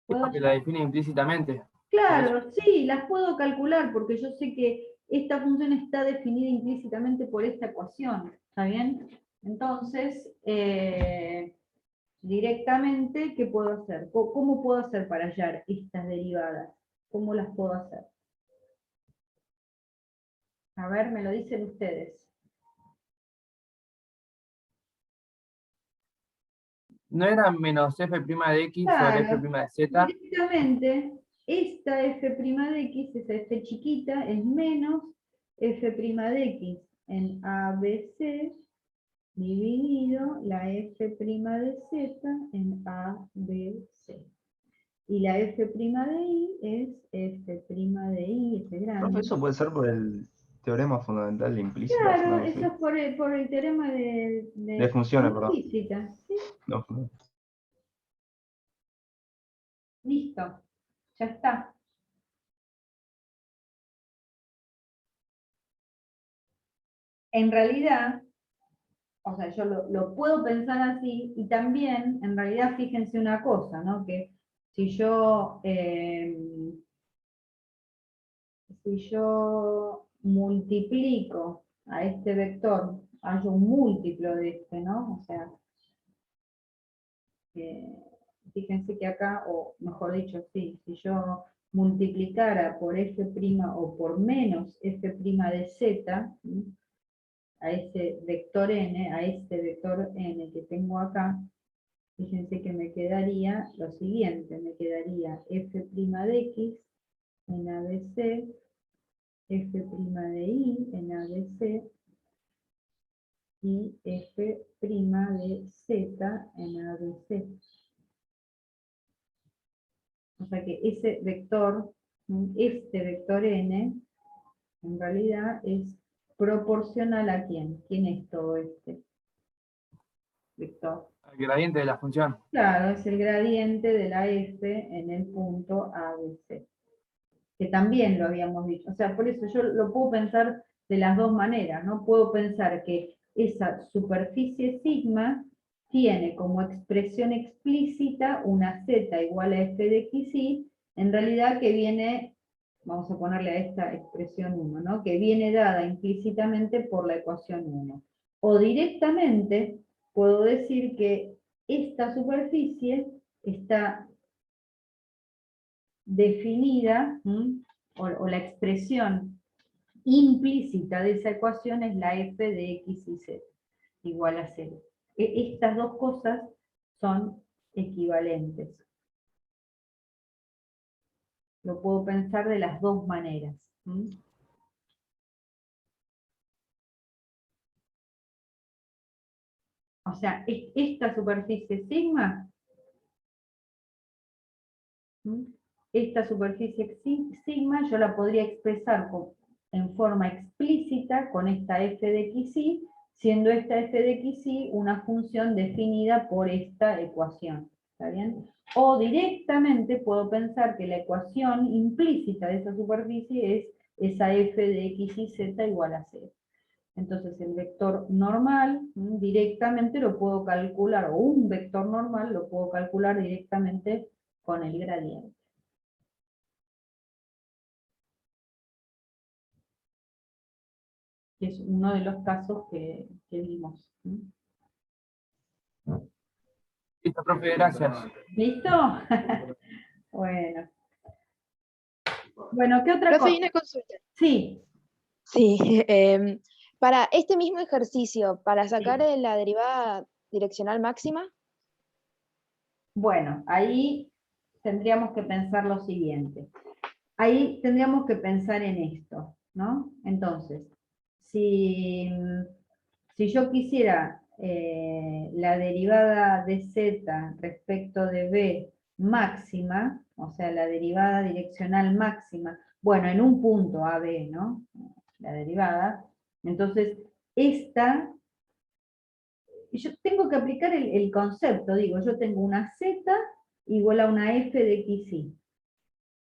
Es porque la define implícitamente. Claro, sí, las puedo calcular porque yo sé que esta función está definida implícitamente por esta ecuación, ¿está bien? Entonces, directamente, ¿qué puedo hacer? ¿Cómo puedo hacer para hallar estas derivadas? ¿Cómo las puedo hacer? A ver, me lo dicen ustedes. ¿No era menos f' de x sobre f' Claro, de z? directamente, esta f' de x, esa f chiquita, es menos f' de x en ABC dividido la f' de z en ABC. Y la f' de y es f' de y, f Profe, grande. eso puede ser por el teorema fundamental de implícitas, Claro, ¿no? eso es por el teorema de De funciones, perdón. implícita. ¿Sí? No, Listo, ya está. En realidad, o sea, yo lo puedo pensar así, y también, en realidad, fíjense una cosa, ¿no? Que si yo multiplico a este vector, hay un múltiplo de este, ¿no? O sea, fíjense que acá, o mejor dicho, sí, si yo multiplicara por f' o por menos f' de z, ¿sí? A ese vector n que tengo acá, fíjense que me quedaría lo siguiente, me quedaría f' de x en ABC, f' de y en ABC, y f' de z en ABC. O sea que ese vector, este vector n, en realidad es proporcional a ¿quién? ¿Quién es todo este vector? El gradiente de la función. Claro, es el gradiente de la f en el punto ABC, que también lo habíamos dicho. O sea, por eso yo lo puedo pensar de las dos maneras, ¿no? Puedo pensar que esa superficie sigma tiene como expresión explícita una z igual a f de xy, en realidad que viene, vamos a ponerle a esta expresión 1, ¿no? Que viene dada implícitamente por la ecuación 1. O directamente puedo decir que esta superficie está definida, o la expresión implícita de esa ecuación es la f de x y z igual a 0. Estas dos cosas son equivalentes. Lo puedo pensar de las dos maneras. O sea, esta superficie sigma, esta superficie sigma yo la podría expresar en forma explícita con esta f de xy, siendo esta f de xy una función definida por esta ecuación. ¿Está bien? O directamente puedo pensar que la ecuación implícita de esa superficie es esa f de x y z igual a 0. Entonces el vector normal directamente lo puedo calcular, o un vector normal lo puedo calcular directamente con el gradiente. Que es uno de los casos que vimos. Listo, profe, gracias. ¿Listo? Bueno. Bueno, ¿qué otra Profe, cosa? hay una consulta. Sí. Sí, para este mismo ejercicio, para sacar la derivada direccional máxima, Bueno, ahí tendríamos que pensar lo siguiente. Ahí tendríamos que pensar en esto, ¿no? Entonces, si yo quisiera la derivada de z respecto de b máxima, o sea, la derivada direccional máxima, bueno, en un punto AB, ¿no? La derivada, entonces esta, yo tengo que aplicar el concepto, digo, yo tengo una z igual a una f de xy.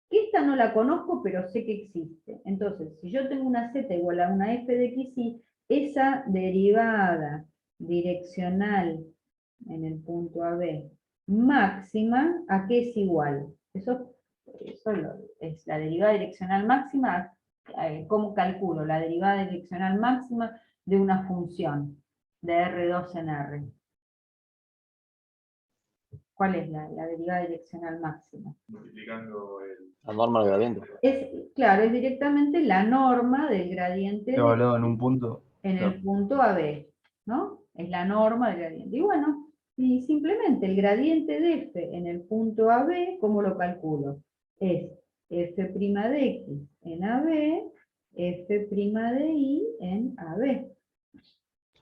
Esta no la conozco, pero sé que existe. Entonces, si yo tengo una z igual a una f de xy, esa derivada direccional en el punto AB máxima, ¿a qué es igual? Eso es la derivada direccional máxima. ¿Cómo calculo la derivada direccional máxima de una función de R2 en R? ¿Cuál es la derivada direccional máxima? Multiplicando La norma del gradiente. Claro, es directamente la norma del gradiente evaluado en un punto. en el punto AB, ¿no? Es la norma del gradiente. Y bueno, Y simplemente el gradiente de f en el punto AB, ¿cómo lo calculo? Es f' de x en AB, f' de y en AB.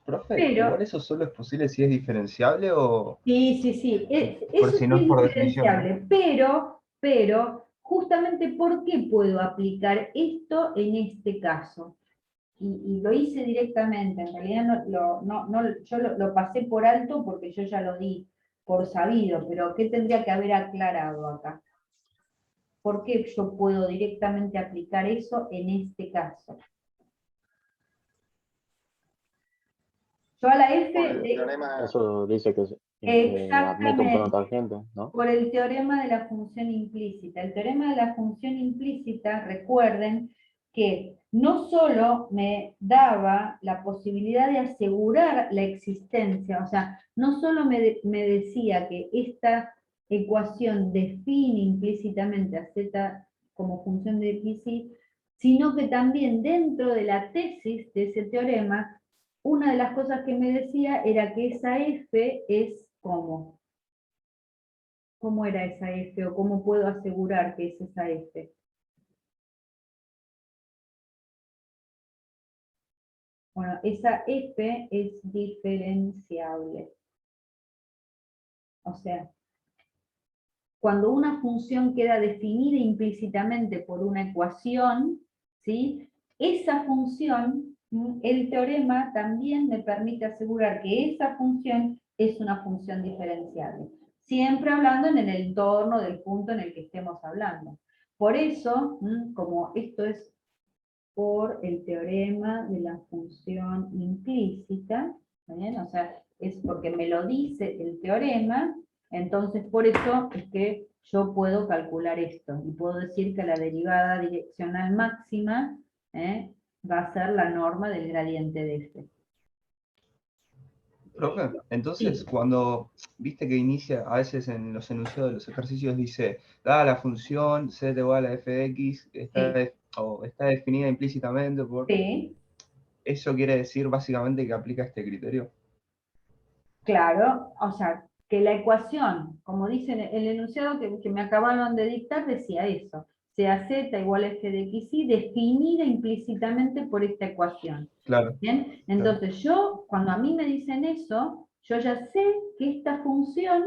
Profe, Pero, igual eso solo es posible si es diferenciable o sí, por eso si sí no es es por definición, ¿no? diferenciable, pero, justamente ¿por qué puedo aplicar esto en este caso? Y lo hice directamente, en realidad yo lo pasé por alto porque yo ya lo di por sabido, pero ¿qué tendría que haber aclarado acá? ¿Por qué yo puedo directamente aplicar eso en este caso? Yo a la F, Por el teorema, Eso dice que admite un plano exactamente, tangente, ¿no? por el teorema de la función implícita. El teorema de la función implícita, recuerden que no solo me daba la posibilidad de asegurar la existencia, o sea, no solo me decía que esta ecuación define implícitamente a z como función de x, sino que también dentro de la tesis de ese teorema, una de las cosas que me decía era que esa f es como. ¿Cómo era esa F o cómo puedo asegurar que es esa F? Bueno, esa F es diferenciable. O sea, cuando una función queda definida implícitamente por una ecuación, ¿sí? Esa función, el teorema también me permite asegurar que esa función es una función diferenciable. Siempre hablando en el entorno del punto en el que estemos hablando. Por eso, como esto es por el teorema de la función implícita, ¿bien? O sea, es porque me lo dice el teorema, entonces por eso es que yo puedo calcular esto, y puedo decir que la derivada direccional máxima va a ser la norma del gradiente de f. Profe, entonces Sí, cuando viste que inicia, a veces en los enunciados de los ejercicios dice, dada la función z igual a f de x, está definida implícitamente por... sí, Eso quiere decir básicamente que aplica este criterio. claro, o sea, que la ecuación, como dice el enunciado que me acabaron de dictar, decía eso, sea z igual a f de x y definida implícitamente por esta ecuación. Claro. ¿Bien? Entonces yo, cuando a mí me dicen eso, yo ya sé que esta función,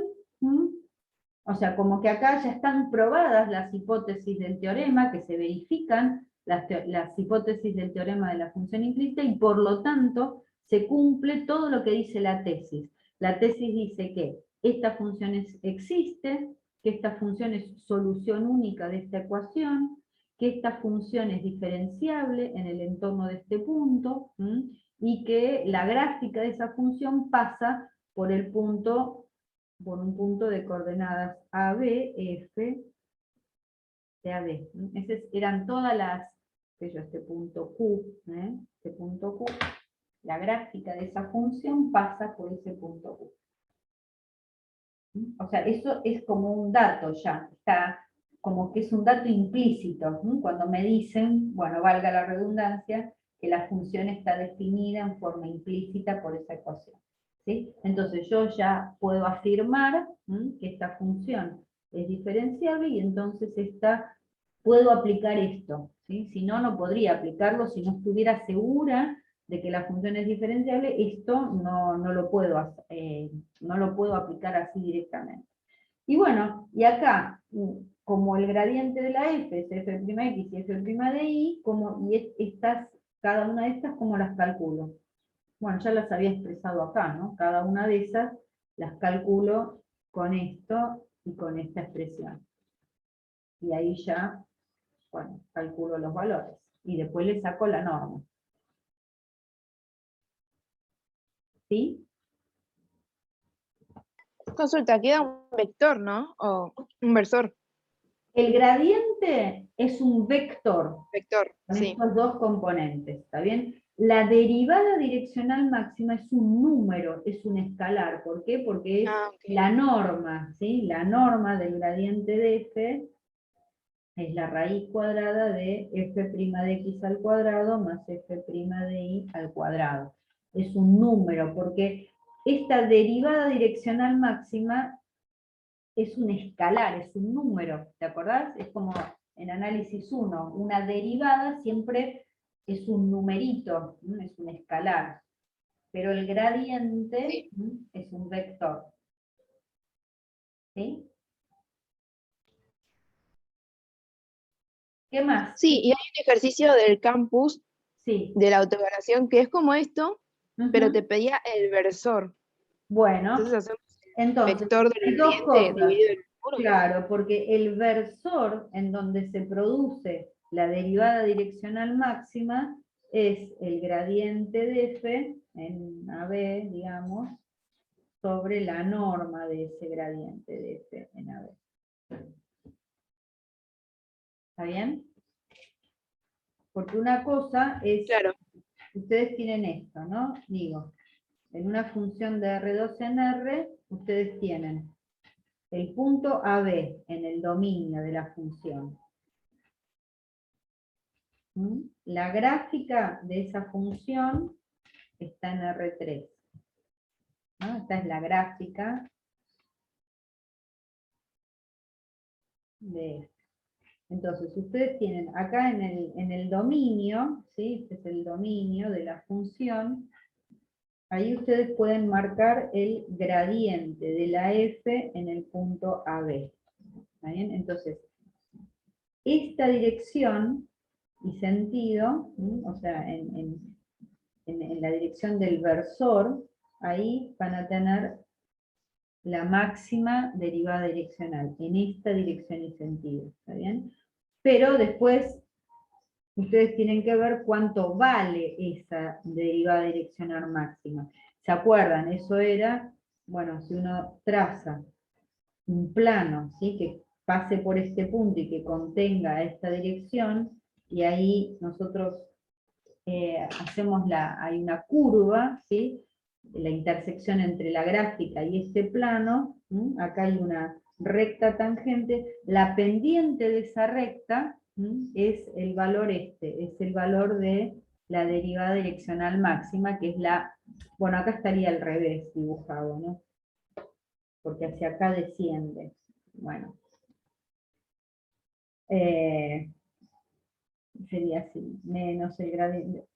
o sea, como que acá ya están probadas las hipótesis del teorema, que se verifican las hipótesis del teorema de la función implícita, y por lo tanto se cumple todo lo que dice la tesis. La tesis dice que esta función existe, que esta función es solución única de esta ecuación, que esta función es diferenciable en el entorno de este punto, y que la gráfica de esa función pasa por un punto de coordenadas AB, F, de AB. Esas eran todas las, este punto Q, este punto Q, la gráfica de esa función pasa por ese punto Q. O sea, eso es como un dato ya, está como que es un dato implícito, cuando me dicen, bueno, valga la redundancia, que la función está definida en forma implícita por esa ecuación. ¿Sí? Entonces yo ya puedo afirmar que esta función es diferenciable y entonces puedo aplicar esto. ¿Sí? Si no, no podría aplicarlo si no estuviera segura de que la función es diferenciable, esto no lo puedo aplicar así directamente. Y bueno, y acá, como el gradiente de la f es f'x y f' de y, cada una de estas, ¿cómo las calculo? Bueno, ya las había expresado acá, ¿no? Cada una de esas las calculo con esto y con esta expresión. Y ahí ya, bueno, calculo los valores. Y después le saco la norma. ¿Sí? Consulta, queda un vector, ¿no? O un versor. El gradiente es un vector Vector, con sí. estos dos componentes, ¿está bien? La derivada direccional máxima es un número, es un escalar. ¿Por qué? Porque es la norma, ¿sí? La norma del gradiente de f es la raíz cuadrada de f' de x al cuadrado más f' de y al cuadrado. Es un número, porque esta derivada direccional máxima es un escalar, es un número, ¿te acordás? Es como en análisis 1, una derivada siempre es un numerito, es un escalar, pero el gradiente es un vector. ¿Sí? ¿Qué más? Sí, y hay un ejercicio del campus Sí. de la autoevaluación que es como esto, pero te pedía el versor. Bueno, Entonces hacemos el entonces, vector hay del dos gradiente cosas. dividido en 1. Claro, porque el versor en donde se produce la derivada direccional máxima es el gradiente de f en AB, digamos, sobre la norma de ese gradiente de f en AB. ¿Está bien? Porque una cosa es, Claro. ustedes tienen esto, ¿no? Digo, en una función de R2 en R, ustedes tienen el punto AB en el dominio de la función. La gráfica de esa función está en R3. ¿No? Esta es la gráfica de esto. Entonces, ustedes tienen acá en el dominio, ¿sí? Este es el dominio de la función, ahí ustedes pueden marcar el gradiente de la f en el punto AB. ¿Está bien? Entonces, esta dirección y sentido, o sea, en la dirección del versor, ahí van a tener la máxima derivada direccional, en esta dirección y sentido, ¿está bien? Pero después, ustedes tienen que ver cuánto vale esa derivada direccional máxima. ¿Se acuerdan? Eso era, bueno, si uno traza un plano, ¿sí? Que pase por este punto y que contenga esta dirección, y ahí nosotros hacemos hay una curva, ¿sí? La intersección entre la gráfica y este plano, acá hay una recta tangente, la pendiente de esa recta es el valor es el valor de la derivada direccional máxima, que es la, bueno, acá estaría al revés dibujado, ¿no? Porque hacia acá desciende. Bueno. Sería así, menos el gradiente.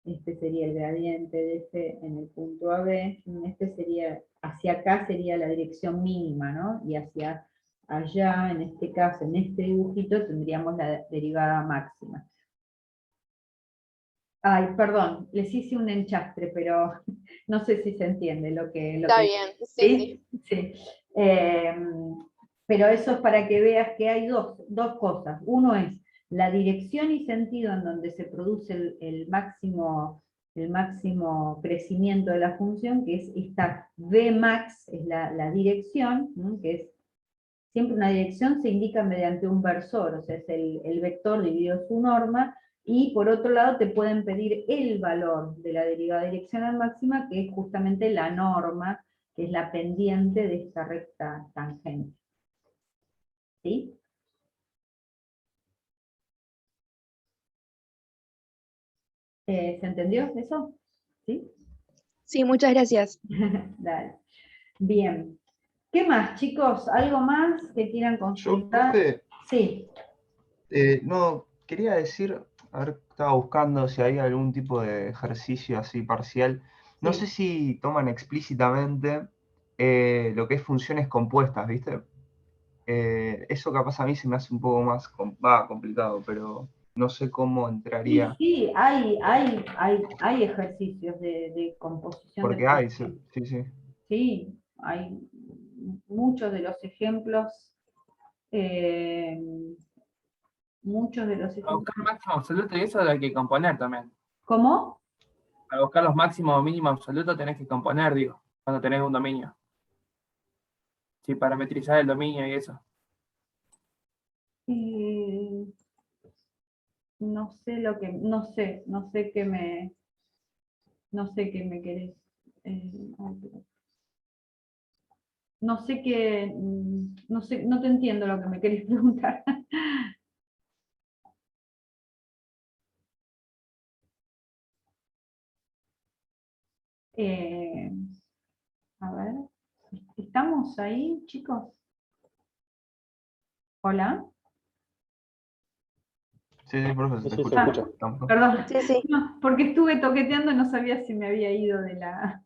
Este sería el gradiente de f en el punto AB, este sería, hacia acá sería la dirección mínima, ¿no? Y hacia allá, en este caso, en este dibujito, tendríamos la derivada máxima. Ay, perdón, les hice un enchastre, pero no sé si se entiende lo que... Está bien, sí. Sí. Pero eso es para que veas que hay dos cosas. Uno es la dirección y sentido en donde se produce el máximo crecimiento de la función, que es esta Vmax, es la dirección, ¿no? Que es siempre una dirección se indica mediante un versor, o sea, es el vector dividido su norma, y por otro lado te pueden pedir el valor de la derivada direccional máxima, que es justamente la norma, que es la pendiente de esta recta tangente. ¿Sí? ¿Se entendió eso? ¿Sí? Sí, muchas gracias. Dale. Bien. ¿Qué más, chicos? ¿Algo más que quieran Yo, consultar? profe, Sí. no, quería decir, a ver, estaba buscando si hay algún tipo de ejercicio así parcial. No Sí. sé si toman explícitamente lo que es funciones compuestas, ¿viste? Eso capaz a mí se me hace un poco más complicado, pero no sé cómo entraría. Sí, hay ejercicios de composición de Porque hay, sí, funciones. sí. Sí, hay muchos de los ejemplos, eh, muchos de los Para ejemplos. buscar máximo absoluto y eso lo hay que componer también. ¿Cómo? Para buscar los máximos o mínimos absolutos tenés que componer, digo, cuando tenés un dominio. Sí, parametrizar el dominio y eso. Eh, no sé no sé qué me querés. No sé qué, no sé, no te entiendo lo que me querés preguntar. A ver, ¿estamos ahí, chicos? ¿Hola? Sí, sí, profe, se Sí, te sí, se escucha. escucha. Estamos. Perdón, Sí, sí. no, porque estuve toqueteando y no sabía si me había ido de la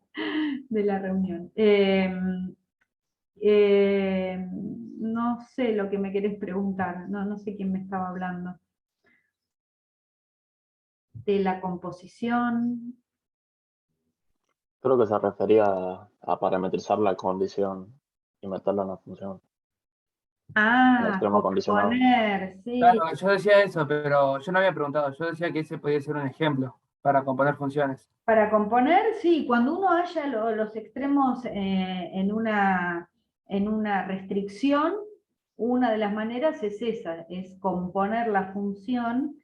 reunión. No sé lo que me querés preguntar, no sé quién me estaba hablando. De la composición. Creo que se refería a parametrizar la condición y meterla en la función, en el extremo condicionado. Componer, sí. Claro, yo decía eso, pero yo no había preguntado. Yo decía que ese podía ser un ejemplo para componer funciones. Para componer, sí, cuando uno haya los extremos en una restricción, una de las maneras es esa, es componer la función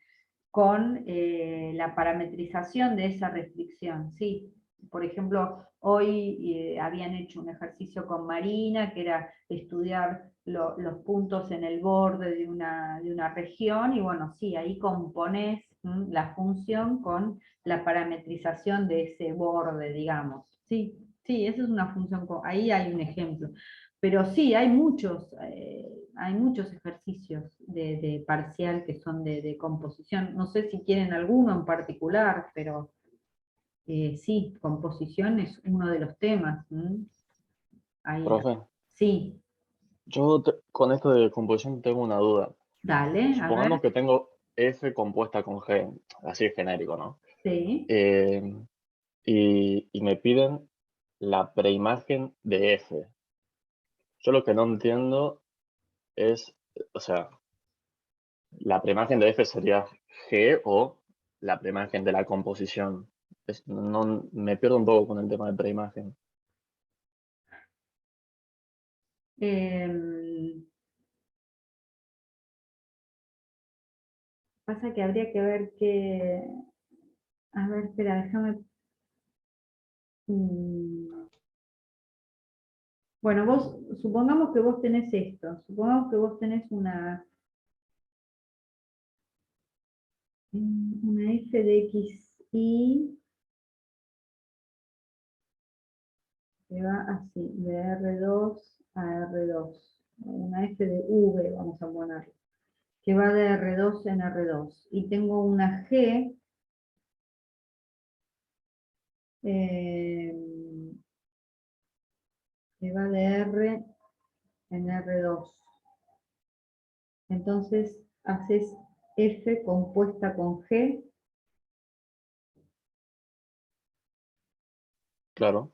con la parametrización de esa restricción, sí. Por ejemplo, hoy habían hecho un ejercicio con Marina, que era estudiar los puntos en el borde de una región, y bueno, sí, ahí componés la función con la parametrización de ese borde, digamos. Sí, sí, esa es una función, ahí hay un ejemplo. Pero sí, hay muchos ejercicios de parcial que son de composición. No sé si quieren alguno en particular, pero sí, composición es uno de los temas. Ahí, Profe, sí, con esto de composición tengo una duda. dale, a ver, Supongamos que tengo F compuesta con G, así genérico, ¿no? sí. Y me piden la preimagen de F. Yo lo que no entiendo es, o sea, la preimagen de F sería G o la preimagen de la composición. No, me pierdo un poco con el tema de preimagen. Pasa que habría que ver qué... A ver, espera, déjame... Bueno, supongamos que vos tenés esto, supongamos que vos tenés una f de xy que va así, de R2 a R2, una f de v, vamos a ponerlo, que va de R2 en R2, y tengo una g que va de R en R2. Entonces haces f compuesta con g. Claro,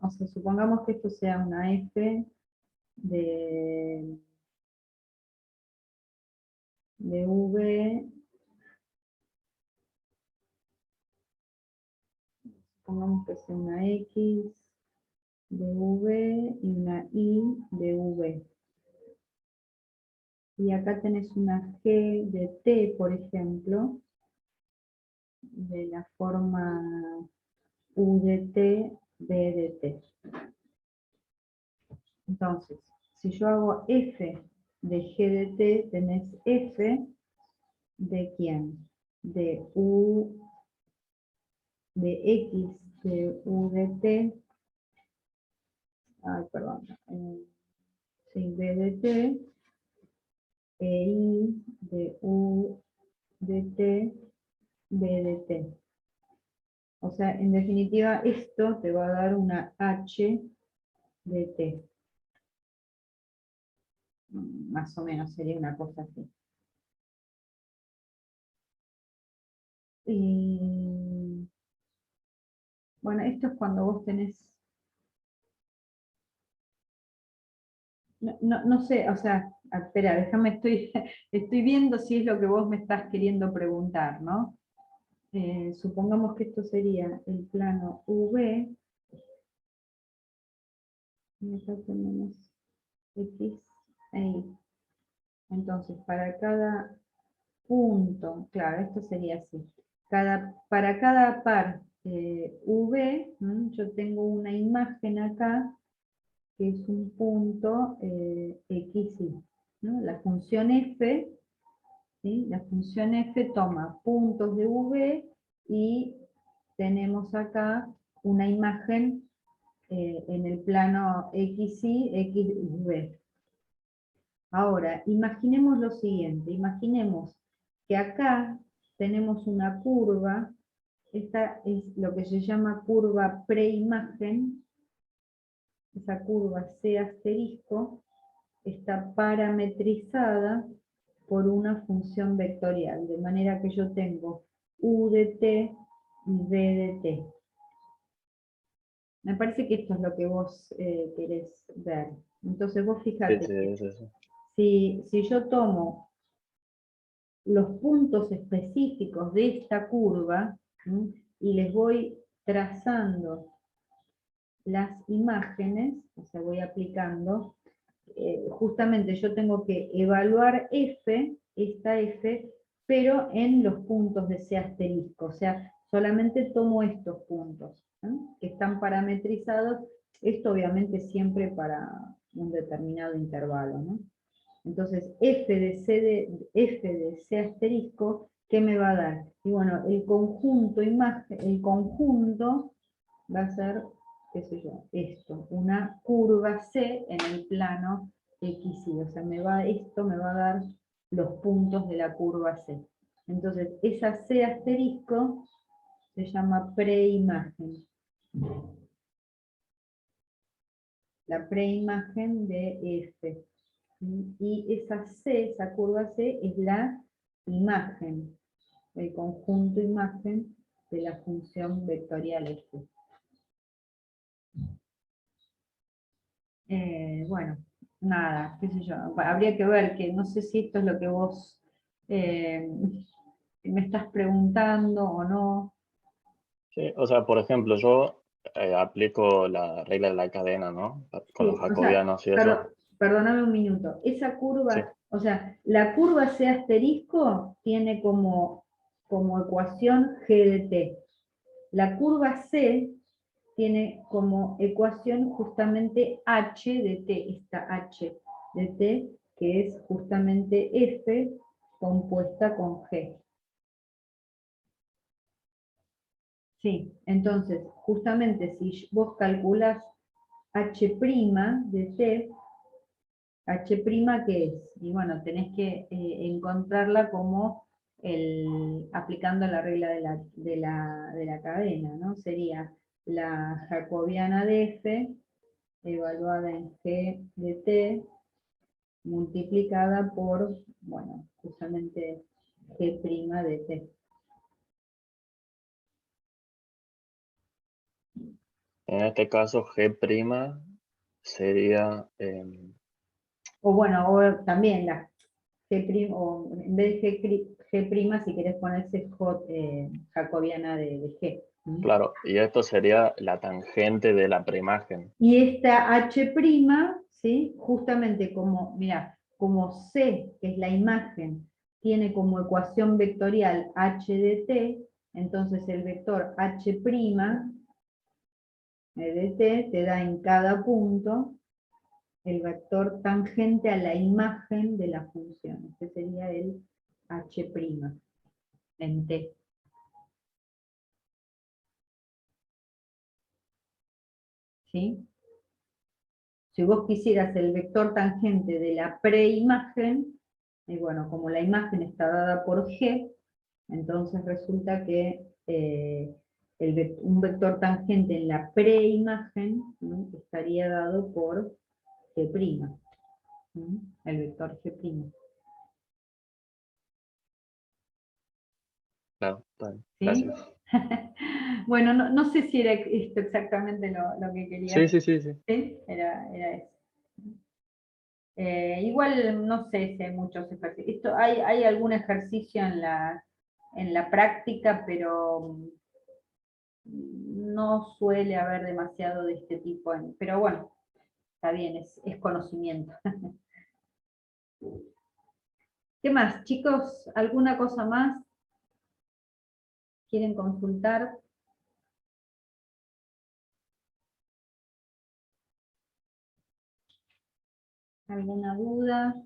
O sea, supongamos que esto sea una f de v, supongamos que sea una x de v y una y de v. Y acá tenés una g de t, por ejemplo, de la forma u de t, b de t. Entonces, si yo hago f de g de t, tenés f de quién? De u de x de u de t, ay, perdón, sí, b de t, e i de u de t, b de t. O sea, en definitiva, esto te va a dar una h de t. Más o menos sería una cosa así. Y bueno, esto es cuando vos tenés... No sé, o sea, espera, déjame, estoy viendo si es lo que vos me estás queriendo preguntar, ¿no? Supongamos que esto sería el plano V, y acá tenemos X e Y. Entonces, para cada punto, claro, esto sería así. Para cada par V, yo tengo una imagen acá, que es un punto X, Y, ¿no? La función F, ¿sí? La función F toma puntos de V y tenemos acá una imagen en el plano XY, XB. Ahora, imaginemos lo siguiente, imaginemos que acá tenemos una curva, esta es lo que se llama curva preimagen, esa curva C asterisco está parametrizada por una función vectorial, de manera que yo tengo U de t y V de t. Me parece que esto es lo que vos querés ver. Entonces vos fijate que si yo tomo los puntos específicos de esta curva, ¿sí?, y les voy trazando las imágenes, o sea, voy aplicando, justamente yo tengo que evaluar f, esta f, pero en los puntos de C asterisco, o sea, solamente tomo estos puntos, ¿no?, que están parametrizados, esto obviamente siempre para un determinado intervalo, ¿no? Entonces, f de C asterisco, ¿qué me va a dar? Y bueno, el conjunto va a ser, qué sé yo, esto, una curva C en el plano XY, o sea, esto me va a dar los puntos de la curva C. Entonces, esa C asterisco se llama preimagen. La preimagen de F. Y esa C, esa curva C, es la imagen, el conjunto imagen de la función vectorial F. Bueno, nada, qué sé yo, habría que ver, que no sé si esto es lo que vos me estás preguntando o no. Sí, o sea, por ejemplo, yo aplico la regla de la cadena, ¿no? Con Sí, los jacobianos y eso. Perdóname un minuto, esa curva, Sí. o sea, la curva C asterisco tiene como ecuación G de t. La curva C tiene como ecuación justamente H de t, esta H de t, que es justamente F compuesta con G. Sí, entonces, justamente si vos calculás H' de t, H' ¿qué es? Y bueno, tenés que encontrarla como aplicando la regla de la cadena, ¿no? Sería la jacobiana de F evaluada en G de t multiplicada por, bueno, justamente G' de t. En este caso, G' sería... O bueno, o también la G', o en vez de G', si querés ponerse jacobiana de G. ¿Mm? Claro, y esto sería la tangente de la preimagen. Y esta H', ¿sí?, justamente como, mira, como C, que es la imagen, tiene como ecuación vectorial H de t, entonces el vector H' de t te da en cada punto el vector tangente a la imagen de la función. Este sería el H' en t. ¿Sí? Si vos quisieras el vector tangente de la preimagen, y bueno, como la imagen está dada por G, entonces resulta que un vector tangente en la preimagen, ¿no?, estaría dado por G', ¿no?, el vector G'. Claro, está bien. ¿Sí? Gracias. Bueno, no sé si era esto exactamente lo que querías. Sí. ¿Sí? Era eso. Igual no sé si hay muchos ejercicios. Hay algún ejercicio en la práctica, pero no suele haber demasiado de este tipo. Pero bueno, está bien, es conocimiento. ¿Qué más, chicos? ¿Alguna cosa más? ¿Quieren consultar? ¿Alguna duda?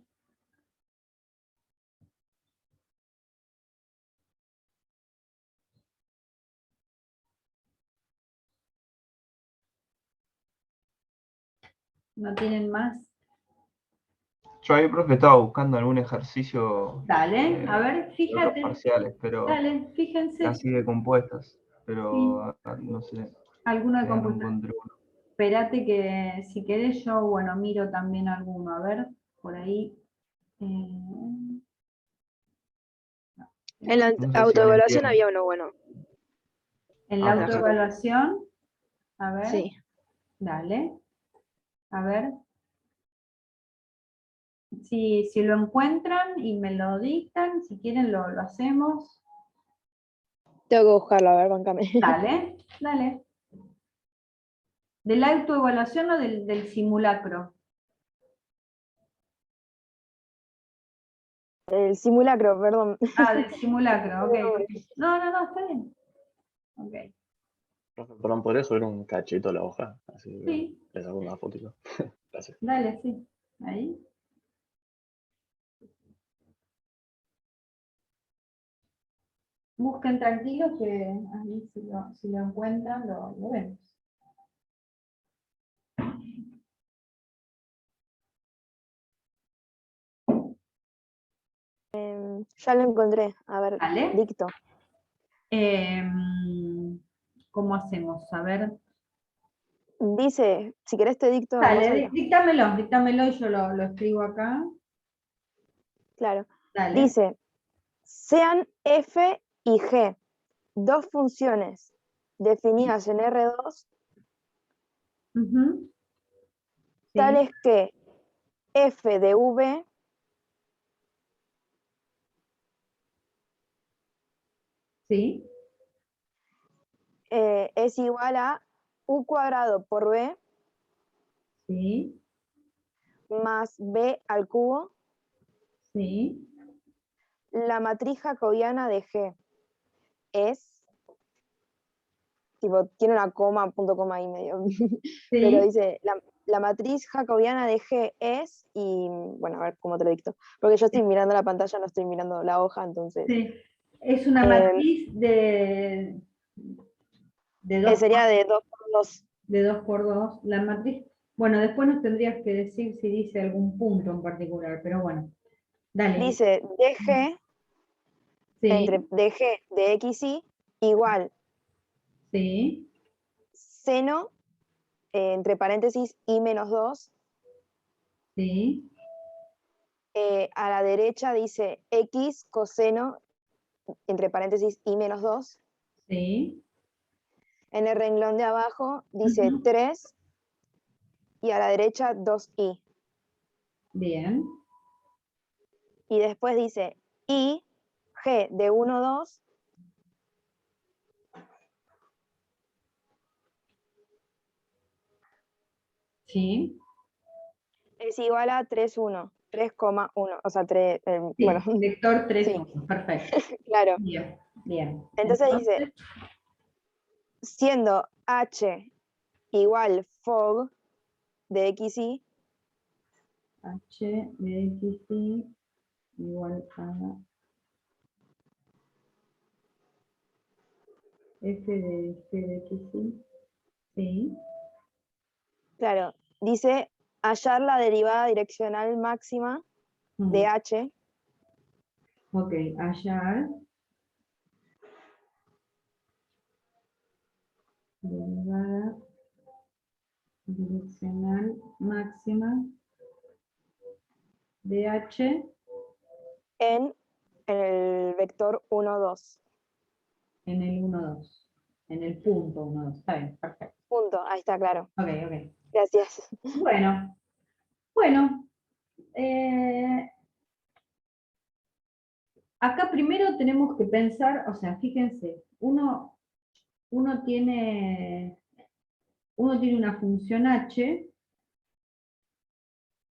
¿No tienen más? Yo ahí, profe, estaba buscando algún ejercicio Dale, a ver, de otros fíjate. parciales, pero Dale, fíjense. así de compuestas. Pero no sé, Alguno de no compuestos. encontré uno. Espérate que si querés yo, bueno, miro también alguno. A ver, por ahí. En la No sé si autoevaluación alguien había uno bueno. En la perfecto. autoevaluación, a ver, Sí. dale. A ver. Si lo encuentran y me lo dictan, si quieren lo hacemos. Tengo que buscarlo, a ver, bancame. Dale, dale. ¿De la autoevaluación o del simulacro? El simulacro, perdón. Ah, del simulacro, ok. No, está bien. Ok, Profe, perdón, ¿podría subir un cachito a la hoja? Así que sí, les hago una fotito. Gracias. dale, sí. Ahí. Busquen tranquilos que ahí si lo encuentran lo vemos. Ya lo encontré. A ver, Dale. dicto. ¿Cómo hacemos? A ver. Dice, si querés te dicto en voz Dale, alta. díctamelo y yo lo escribo acá. Claro. Dale. Dice, sean f y g dos funciones definidas en R2, Ujú. Sí, tales que f de v sí, es igual a u cuadrado por b sí, más b al cubo, sí. la matriz jacobiana de G es, tipo, tiene una coma, punto coma y medio, pero Sí, dice, la matriz jacobiana de G es, y bueno, a ver cómo te lo dicto, porque yo estoy mirando la pantalla, no estoy mirando la hoja, entonces, sí. Es una eh, matriz de 2 sería de 2 por 2, de 2 por 2. La matriz, bueno, después nos tendrías que decir si dice algún punto en particular, pero bueno, dale. dice dg, entre Sí, dg de xy, igual sí, seno, entre paréntesis, y menos 2, sí, a la derecha dice x coseno, entre paréntesis, y menos 2, sí. en el renglón de abajo dice Ujú. 3 y a la derecha 2i. Bien, Y después dice i, g de 1, 2, sí. es igual a 3, 1, 3,1. O sea, 3, bueno, Sí, vector 3, sí, 1, perfecto. claro. Bien, bien. Entonces dice, Entonces, siendo h igual fog de xy, h de x igual a f de x, sí. claro, dice hallar la derivada direccional máxima de h Ok, hallar derivada direccional máxima de h en el vector 1, 2. en el 1, 2. En el punto 1, 2. Está bien, perfecto. Punto, ahí está claro. Ok, ok. Gracias. Bueno. eh, Acá primero tenemos que pensar, o sea, fíjense, uno tiene una función h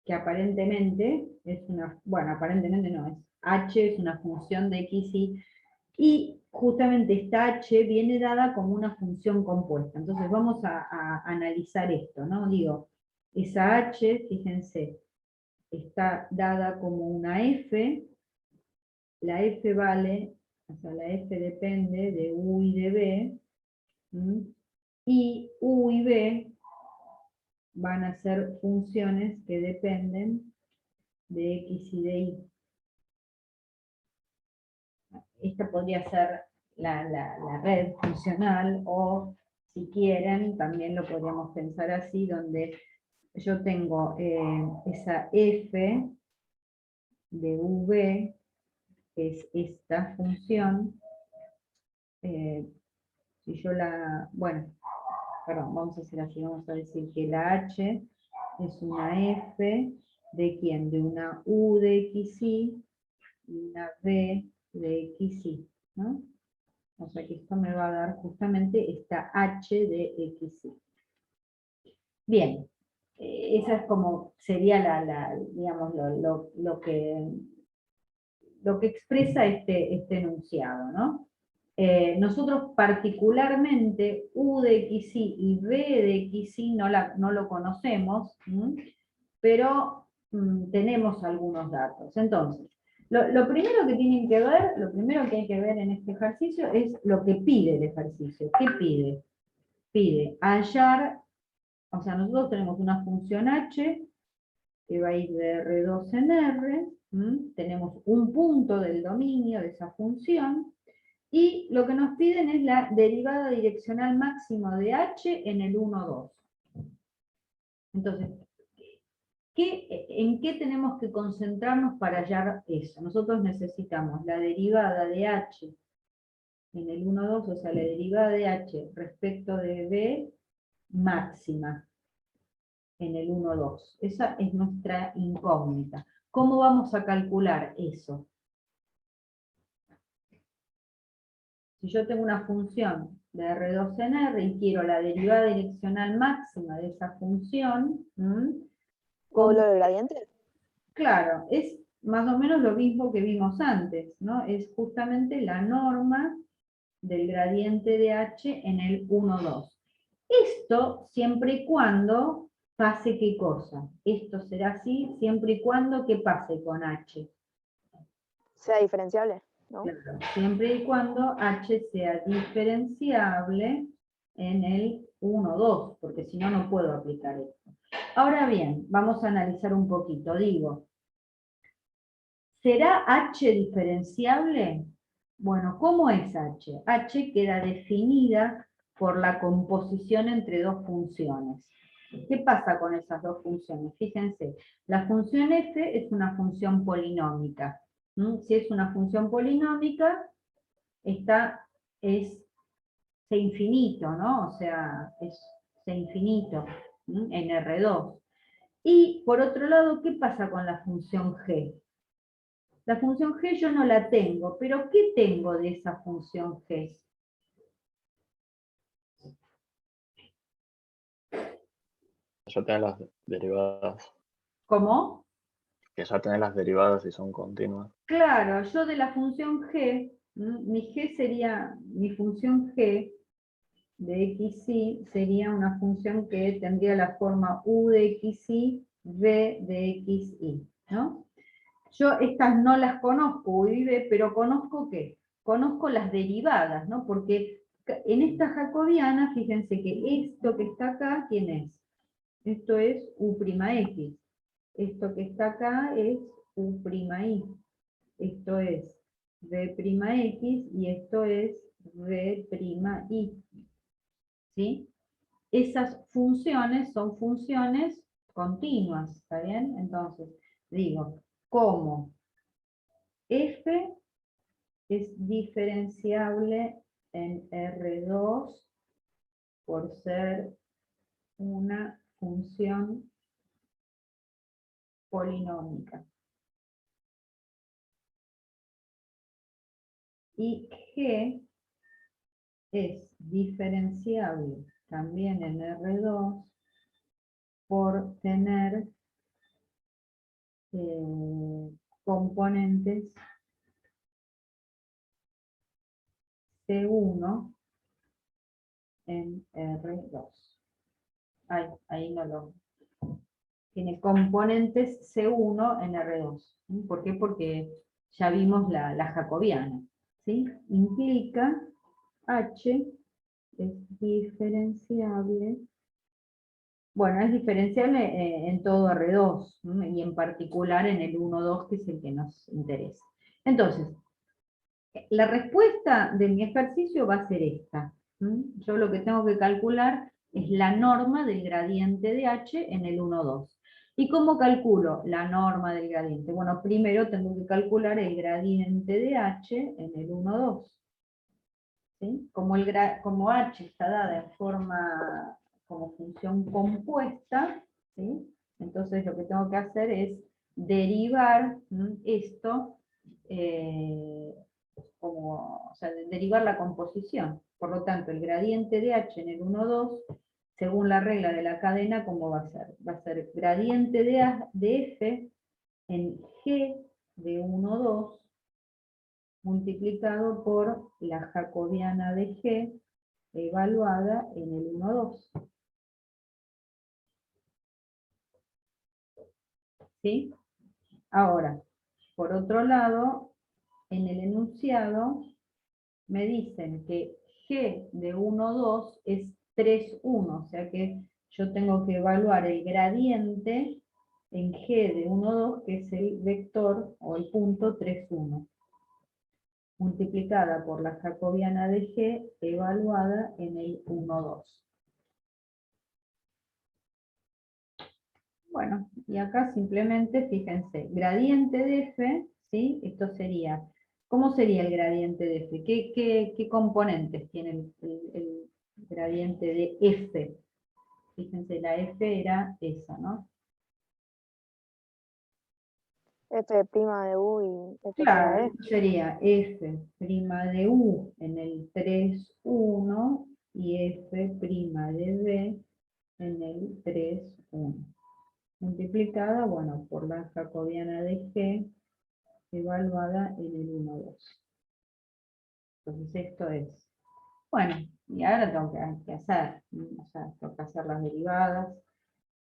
que aparentemente es una, bueno, aparentemente no, es h es una función de x y justamente esta h viene dada como una función compuesta. Entonces vamos a analizar esto, ¿no? Digo, esa h, fíjense, está dada como una f, la f vale, o sea, la f depende de u y de b, y u y b van a ser funciones que dependen de X y de Y. Esta podría ser la red funcional, o si quieren, también lo podríamos pensar así, donde yo tengo esa f de v, que es esta función, si yo bueno, perdón, vamos a hacer así, vamos a decir que la h es una f de ¿quién? De una u de xy y una v de xy, ¿no? O sea que esto me va a dar justamente esta h de xy. Bien, esa es como sería digamos, lo que expresa este enunciado, ¿no? Nosotros particularmente u de xy y v de xy no lo conocemos, pero tenemos algunos datos. Entonces, lo primero que tienen que ver, lo primero que hay que ver en este ejercicio es lo que pide el ejercicio. ¿Qué pide? Pide hallar, o sea, nosotros tenemos una función h que va a ir de R2 en R, tenemos un punto del dominio de esa función, y lo que nos piden es la derivada direccional máxima de h en el 1, 2. Entonces, ¿en qué tenemos que concentrarnos para hallar eso? Nosotros necesitamos la derivada de h en el 1, 2, o sea, la derivada de h respecto de b máxima en el 1, 2. Esa es nuestra incógnita. ¿Cómo vamos a calcular eso? Si yo tengo una función de R2 en R y quiero la derivada direccional máxima de esa función, ¿Módulo de gradiente? claro, es más o menos lo mismo que vimos antes, ¿no? Es justamente la norma del gradiente de h en el 1, 2. Esto siempre y cuando pase ¿qué cosa? Esto será así siempre y cuando ¿qué pase con h? Sea diferenciable, ¿no? Claro, siempre y cuando h sea diferenciable en el 1, 2, porque si no, no puedo aplicar esto. Ahora bien, vamos a analizar un poquito. Digo, ¿será h diferenciable? Bueno, ¿cómo es h? H queda definida por la composición entre dos funciones. ¿Qué pasa con esas dos funciones? Fíjense, la función f es una función polinómica. Si es una función polinómica, esta es C infinito, ¿no? O sea, es C infinito en R2. Y por otro lado, ¿qué pasa con la función g? La función g yo no la tengo, pero ¿qué tengo de esa función g? Ya tenés las derivadas. ¿Cómo? Que ya tenés las derivadas y son continuas. Claro, yo de la función g, mi g sería, mi función g de xy sería una función que tendría la forma u de xy, v de xy, ¿no? Yo estas no las conozco, u y v, pero conozco ¿qué? Conozco las derivadas, ¿no? Porque en esta jacobiana, fíjense que esto que está acá, ¿quién es? Esto es u'x. Esto que está acá es u'y. Esto es v'x y esto es v'y. ¿Sí? Esas funciones son funciones continuas, ¿está bien? Entonces, digo, como f es diferenciable en R2 por ser una función polinómica. Y g es diferenciable también en R2 por tener componentes C1 en R2. Ahí no lo... Tiene componentes C1 en R2. ¿Por qué? Porque ya vimos la jacobiana. ¿Sí? Implica H es diferenciable Bueno, es diferenciable en todo R2, ¿m? Y en particular en el 1,2, que es el que nos interesa. Entonces, la respuesta de mi ejercicio va a ser esta. Yo lo que tengo que calcular es la norma del gradiente de h en el 1,2. ¿Y cómo calculo la norma del gradiente? Bueno, primero tengo que calcular el gradiente de h en el 1,2. ¿Sí? Como h está dada en forma, como función compuesta, ¿sí? Entonces lo que tengo que hacer es derivar esto, o sea, derivar la composición. Por lo tanto, el gradiente de h en el 1,2, según la regla de la cadena, ¿cómo va a ser? Va a ser gradiente de f en g de 1,2 multiplicado por la jacobiana de g evaluada en el 1,2. ¿Sí? Ahora, por otro lado, en el enunciado me dicen que g de 1,2 es 3,1, o sea que yo tengo que evaluar el gradiente en g de 1,2, que es el vector o el punto 3,1, multiplicada por la jacobiana de g evaluada en el 1,2. Bueno, y acá simplemente, fíjense, gradiente de f, ¿sí? Esto sería, ¿cómo sería el gradiente de f? ¿Qué componentes tiene el gradiente de f? Fíjense, la f era esa, ¿no? F' de U y F' Claro, de esto sería f' de u en el 3,1 y f' de b en el 3,1. Multiplicada, bueno, por la jacobiana de g evaluada en el 1,2. Entonces esto es. Bueno, y ahora tengo que hacer, o sea, tengo que hacer las derivadas.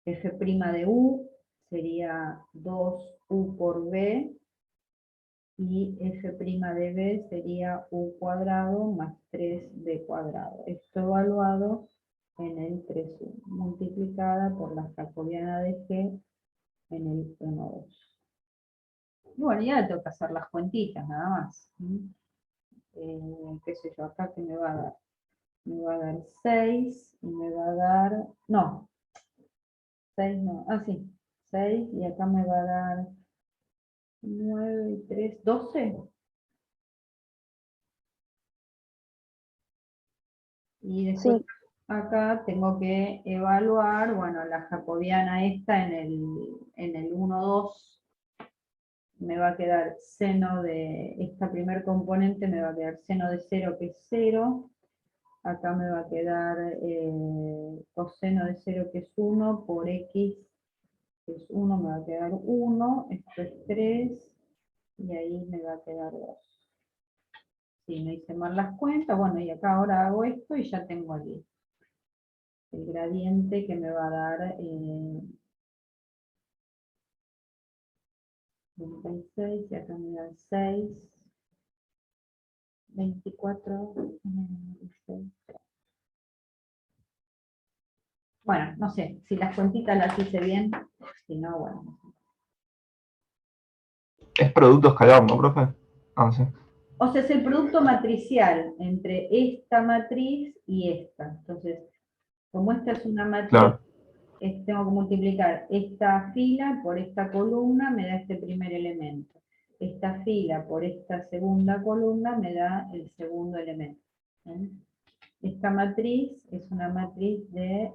F' de u sería 2u por b, y f' de b sería u cuadrado más 3b cuadrado. Esto evaluado en el 3,1, multiplicada por la jacobiana de g en el 1,2. Y bueno, ya tengo que hacer las cuentitas, nada más. Qué sé yo, acá que me va a dar. Me va a dar 6 y me va a dar, no, 6 no, sí, 6 y acá me va a dar 9 y 3, 12. Y después Sí. acá tengo que evaluar, bueno, la jacobiana esta en el 1,2 me va a quedar seno de, esta primer componente me va a quedar seno de 0, que es 0. Acá me va a quedar coseno de 0, que es 1, por x, que es 1, me va a quedar 1, esto es 3, y ahí me va a quedar 2. Si no hice mal las cuentas, bueno, y acá ahora hago esto y ya tengo el gradiente que me va a dar 36, y acá me da 6, 24, 26. Bueno, no sé, si las cuentitas las hice bien, si no, bueno. Es producto escalar, ¿no, profe? Ah, sí. O sea, es el producto matricial entre esta matriz y esta. Entonces, como esta es una matriz, Claro. tengo que multiplicar esta fila por esta columna, me da este primer elemento. Esta fila por esta segunda columna me da el segundo elemento. Esta matriz es una matriz de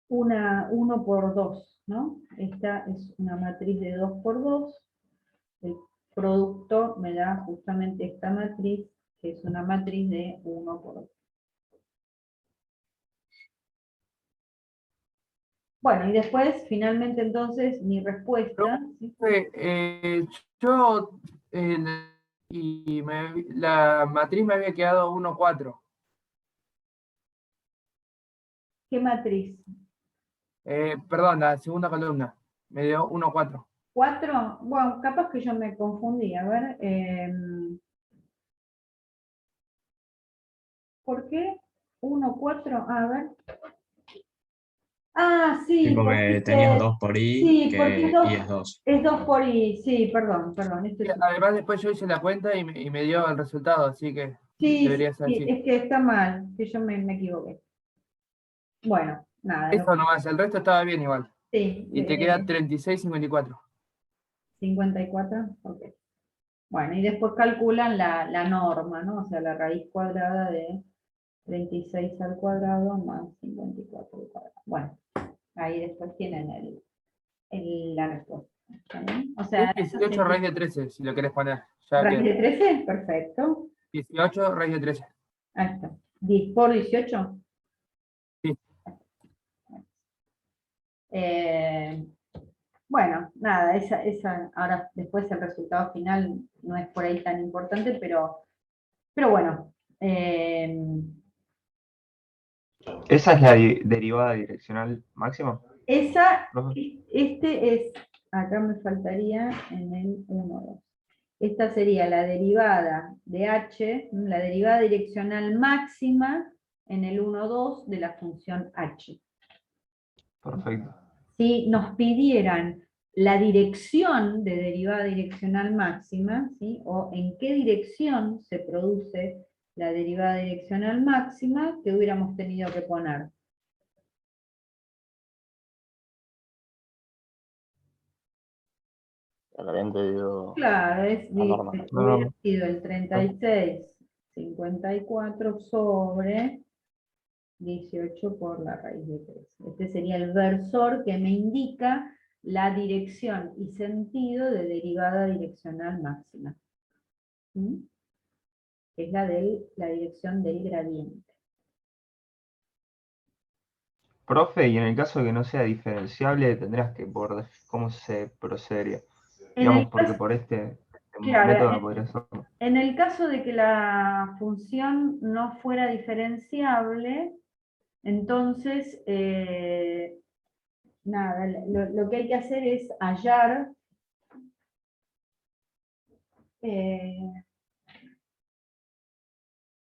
1 por 2, ¿no? Esta es una matriz de 2 por 2. El producto me da justamente esta matriz, que es una matriz de 1 por 2. Bueno, y después, finalmente, entonces, mi respuesta. ¿Sí? Yo, la matriz me había quedado 1,4. ¿Qué matriz? Perdón, la segunda columna. Me dio 1,4. 4, bueno, capaz que yo me confundí, a ver. ¿Por qué? 1, 4, a ver. Ah, sí, Sí, porque tenías 2 por I, sí, porque que I es 2. es 2 por I, sí, perdón, esto es... Además, después yo hice la cuenta y me dio el resultado, así que Sí, debería ser sí, así. es que está mal, que yo me equivoqué. Bueno, nada, Eso nomás, el resto estaba bien igual. sí, Y te queda 36,54. 54, ok. Bueno, y después calculan la norma, ¿no? O sea, la raíz cuadrada de 36 al cuadrado más 54 al cuadrado. Bueno, ahí después tienen la respuesta. ¿Está bien? O sea, Es 18 raíz de 13, si lo querés poner. Ya raíz que de 13, perfecto. 18 raíz de 13. Ahí está. 10 por 18. Sí. Bueno, nada, ahora después el resultado final no es por ahí tan importante, pero bueno. ¿Esa es la derivada direccional máxima? Profe. Acá me faltaría en el 1, 2. Esta sería la derivada de h, la derivada direccional máxima en el 1, 2 de la función h. Perfecto. Si nos pidieran la dirección de derivada direccional máxima, ¿sí? O en qué dirección se produce la derivada direccional máxima, ¿qué hubiéramos tenido que poner? Claramente digo, Claro, la norma. hubiera sido el 36, 54 sobre 18 por la raíz de 3. Este sería el versor que me indica la dirección y sentido de derivada direccional máxima. ¿Mm? Que es la dirección del gradiente. Profe, y en el caso de que no sea diferenciable, tendrás que, ¿cómo se procedería? Digamos, porque por este método no podría ser. En el caso de que la función no fuera diferenciable, entonces, nada, lo que hay que hacer es hallar,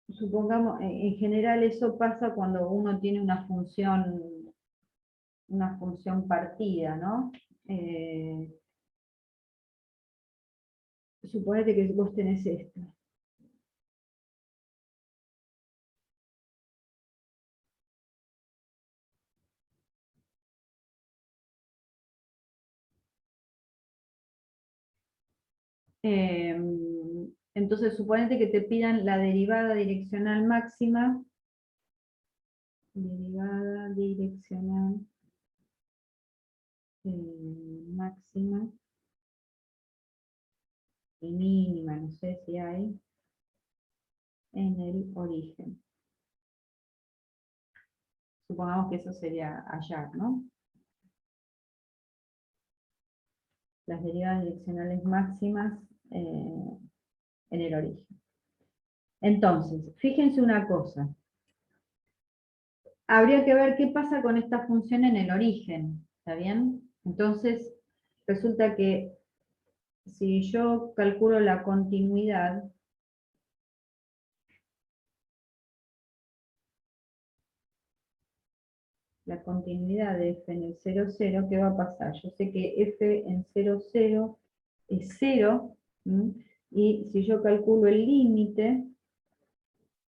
supongamos, en general eso pasa cuando uno tiene una función partida, ¿no? Suponete que vos tenés esto. Entonces, suponete que te pidan la derivada direccional máxima. Derivada direccional máxima y mínima, no sé si hay, en el origen. Supongamos que eso sería hallar, ¿no? Las derivadas direccionales máximas en el origen. Entonces, fíjense una cosa. Habría que ver qué pasa con esta función en el origen, ¿está bien? Entonces, resulta que si yo calculo la continuidad, de f en el 0, 0, ¿qué va a pasar? Yo sé que f en 0, 0 es 0, y si yo calculo el límite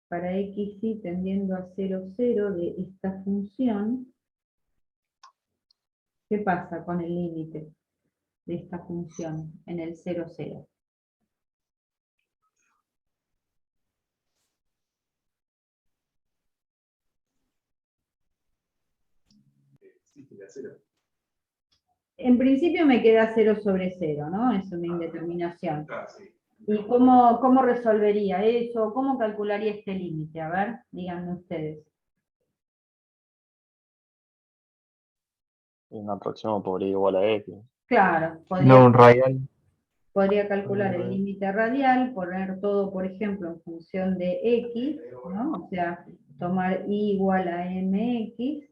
para x y tendiendo a 0, 0 de esta función, ¿qué pasa con el límite de esta función en el 0, 0? En principio me queda 0 sobre 0, ¿no? Es una indeterminación. ¿Y cómo resolvería eso? ¿Cómo calcularía este límite? A ver, díganme ustedes. Y me aproximo por I igual a X. Claro, No, un radial. podría calcular el límite radial, poner todo, por ejemplo, en función de x, ¿no? O sea, tomar i igual a mx,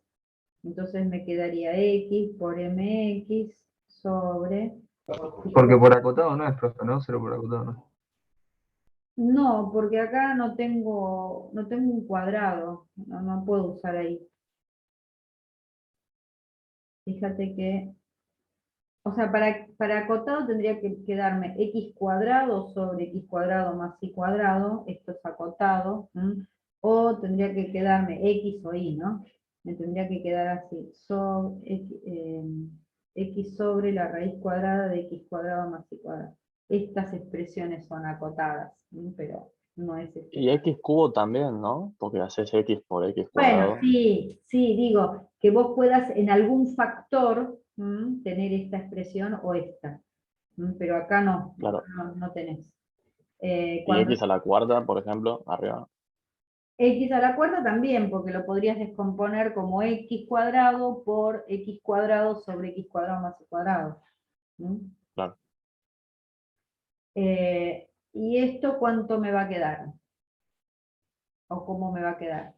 entonces me quedaría x por mx sobre... Porque por acotado no es, profe, ¿no? 0 por acotado no. No, porque acá no tengo un cuadrado, no puedo usar ahí. Fíjate que, o sea, para acotado tendría que quedarme x cuadrado sobre x cuadrado más y cuadrado, esto es acotado, o tendría que quedarme x o y, ¿no? Me tendría que quedar así, x sobre la raíz cuadrada de x cuadrado más y cuadrado. Estas expresiones son acotadas, pero no es este Y caso. x cubo también, ¿no? Porque haces x por x Bueno, cuadrado. sí, digo, que vos puedas en algún factor tener esta expresión o esta, pero acá no, Claro. no tenés. Y Cuando x a la cuarta, por ejemplo, arriba. x a la cuarta también, porque lo podrías descomponer como x cuadrado por x cuadrado sobre x cuadrado más y cuadrado. Claro. ¿Y esto cuánto me va a quedar? ¿O cómo me va a quedar?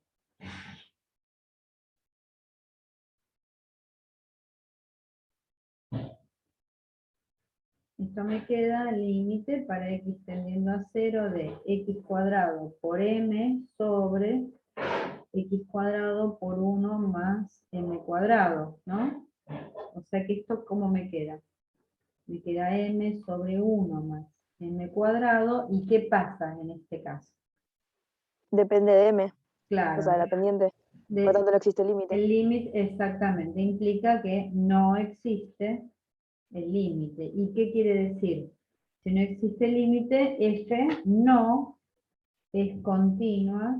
Esto me queda el límite para x tendiendo a 0 de x cuadrado por m sobre x cuadrado por 1 más m cuadrado, ¿no? O sea que esto, ¿cómo me queda? Me queda m sobre 1 más m cuadrado, ¿y qué pasa en este caso? Depende de m, o Claro, sea, de la pendiente. Por lo tanto, no existe límite. el límite exactamente implica que no existe el límite. ¿Y qué quiere decir? Si no existe límite, f no es continua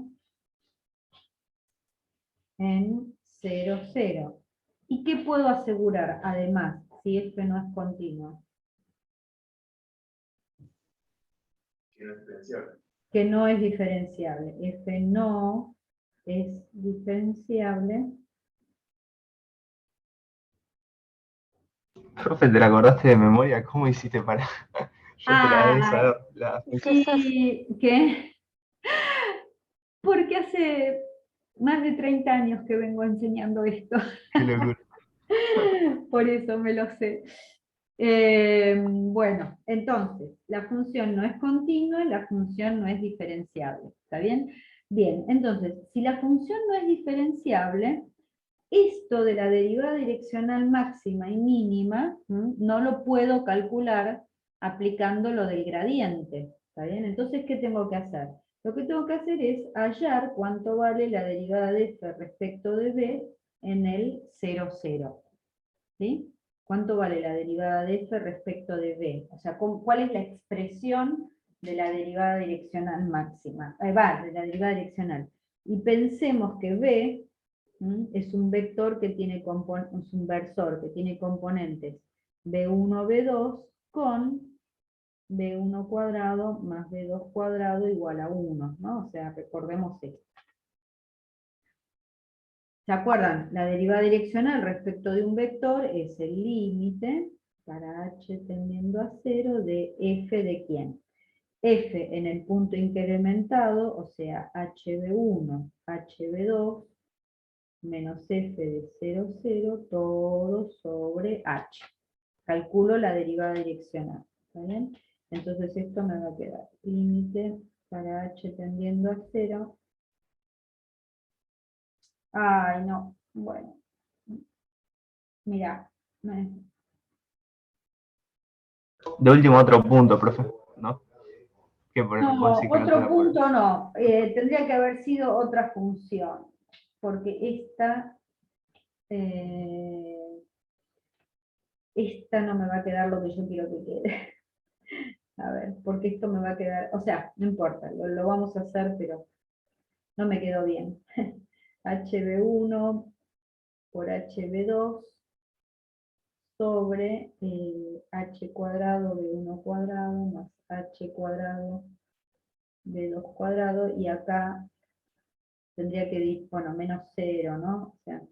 en 0, 0. ¿Y qué puedo asegurar además si f no es continua? Que no es diferenciable. Que no es diferenciable. F no es diferenciable. Profe, ¿te la acordaste de memoria? ¿Cómo hiciste para...? Yo te la debí Ah, saber. La... sí, ¿qué? Porque hace más de 30 años que vengo enseñando esto. Qué locura. Por eso me lo sé. Bueno, entonces, la función no es continua, la función no es diferenciable. ¿Está bien? Bien, entonces, si la función no es diferenciable, esto de la derivada direccional máxima y mínima, no lo puedo calcular aplicando lo del gradiente. ¿Está bien? Entonces, ¿qué tengo que hacer? Lo que tengo que hacer es hallar cuánto vale la derivada de f respecto de b en el 0, 0. ¿Sí? ¿Cuánto vale la derivada de f respecto de b? O sea, ¿cuál es la expresión de la derivada direccional máxima? De la derivada direccional. Y pensemos que b es un vector que tiene es un versor que tiene componentes b1, b2 con b1 cuadrado más b2 cuadrado igual a 1, ¿no? O sea, recordemos esto. ¿Se acuerdan? La derivada direccional respecto de un vector es el límite para h tendiendo a 0 de f de quién. F en el punto incrementado, o sea, hb1, hb2, menos f de 0, 0, todo sobre h. Calculo la derivada direccional. ¿Está bien? Entonces esto me va a quedar límite para h tendiendo a 0. Ay, no. Bueno. Mira. De último, otro punto, profe, ¿no? Que No, vos decís que no te otro lo acuerdas. punto no. Tendría que haber sido otra función. Porque esta no me va a quedar lo que yo quiero que quede. A ver, porque esto me va a quedar, o sea, no importa, lo vamos a hacer, pero no me quedó bien. HB1 por HB2 sobre h cuadrado b1 cuadrado más h cuadrado b2 cuadrado, y acá tendría que ir, bueno, menos 0, ¿no? O sea,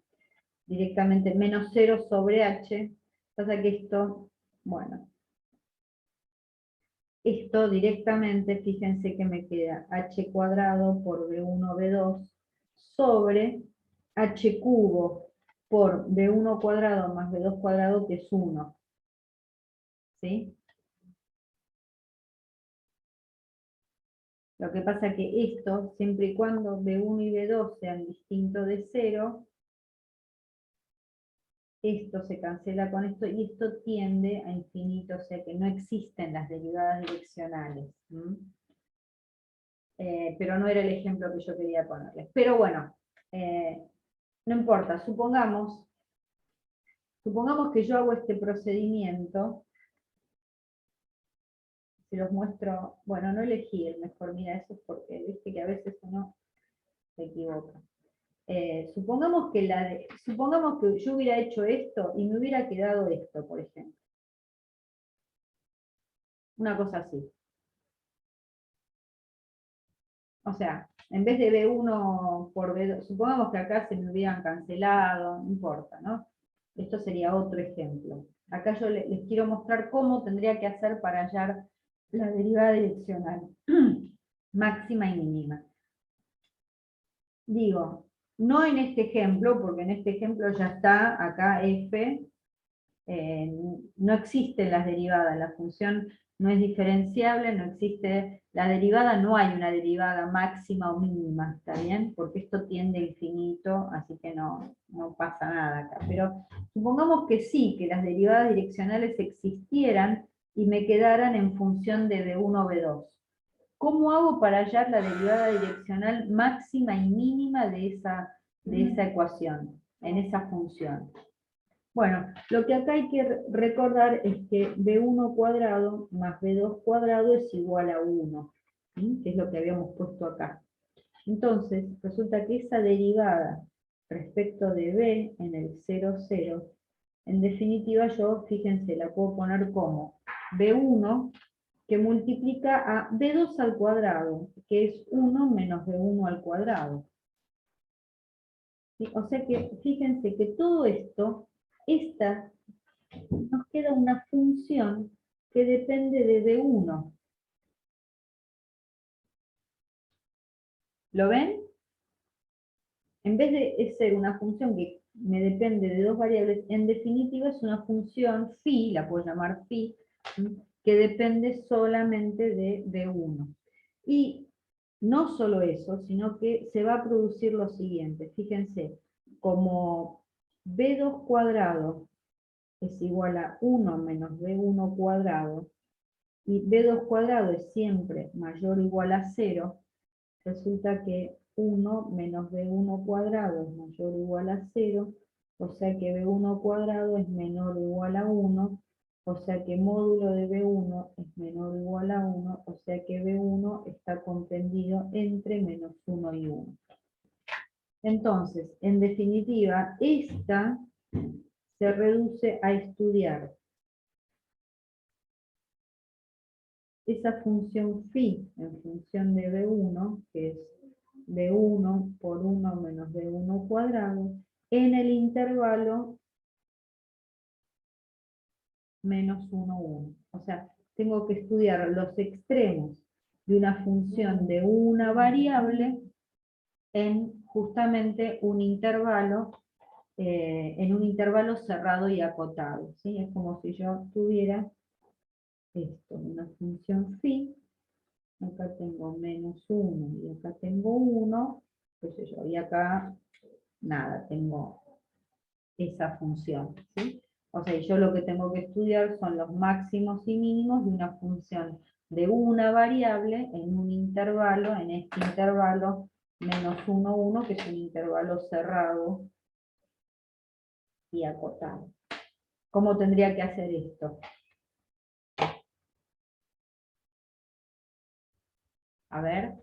directamente menos 0 sobre h. Pasa que esto, bueno, esto directamente, fíjense que me queda h cuadrado por b1, b2 sobre h cubo por b1 cuadrado más b2 cuadrado, que es 1. ¿Sí? Lo que pasa es que esto, siempre y cuando B1 y B2 sean distintos de 0, esto se cancela con esto y esto tiende a infinito, o sea que no existen las derivadas direccionales. Pero no era el ejemplo que yo quería ponerles. Pero bueno, no importa, supongamos que yo hago este procedimiento, se los muestro, bueno, no elegí el mejor, mira, eso es porque viste que a veces uno se equivoca. Supongamos que yo hubiera hecho esto y me hubiera quedado esto, por ejemplo. Una cosa así. O sea, en vez de B1 por B2, supongamos que acá se me hubieran cancelado, no importa, ¿no? Esto sería otro ejemplo. Acá yo les quiero mostrar cómo tendría que hacer para hallar la derivada direccional, máxima y mínima. Digo, no en este ejemplo, porque en este ejemplo ya está acá f, no existen las derivadas, la función no es diferenciable, no existe la derivada, no hay una derivada máxima o mínima, ¿está bien? Porque esto tiende a infinito, así que no pasa nada acá. Pero supongamos que sí, que las derivadas direccionales existieran y me quedaran en función de B1 o B2. ¿Cómo hago para hallar la derivada direccional máxima y mínima de esa ecuación, en esa función? Bueno, lo que acá hay que recordar es que B1 cuadrado más B2 cuadrado es igual a 1, ¿sí? Que es lo que habíamos puesto acá. Entonces, resulta que esa derivada respecto de B en el 0, 0, en definitiva yo, fíjense, la puedo poner como B1 que multiplica a B2 al cuadrado, que es 1 menos B1 al cuadrado. ¿Sí? O sea que, fíjense que todo esto, nos queda una función que depende de B1. ¿Lo ven? En vez de ser una función que me depende de dos variables, en definitiva es una función phi, la puedo llamar phi, que depende solamente de B1. Y no solo eso, sino que se va a producir lo siguiente. Fíjense, como B2 cuadrado es igual a 1 menos B1 cuadrado, y B2 cuadrado es siempre mayor o igual a 0, resulta que 1 menos B1 cuadrado es mayor o igual a 0, o sea que B1 cuadrado es menor o igual a 1, o sea que módulo de B1 es menor o igual a 1, o sea que B1 está comprendido entre menos 1 y 1. Entonces, en definitiva, esta se reduce a estudiar esa función phi en función de B1, que es B1 por 1 menos B1 cuadrado, en el intervalo menos 1, 1. O sea, tengo que estudiar los extremos de una función de una variable en justamente un intervalo, cerrado y acotado, ¿sí? Es como si yo tuviera esto, una función phi, acá tengo menos 1 y acá tengo 1, qué sé yo, y acá nada, tengo esa función, ¿sí? O sea, yo lo que tengo que estudiar son los máximos y mínimos de una función de una variable en un intervalo, en este intervalo menos 1, 1, que es un intervalo cerrado y acotado. ¿Cómo tendría que hacer esto? A ver.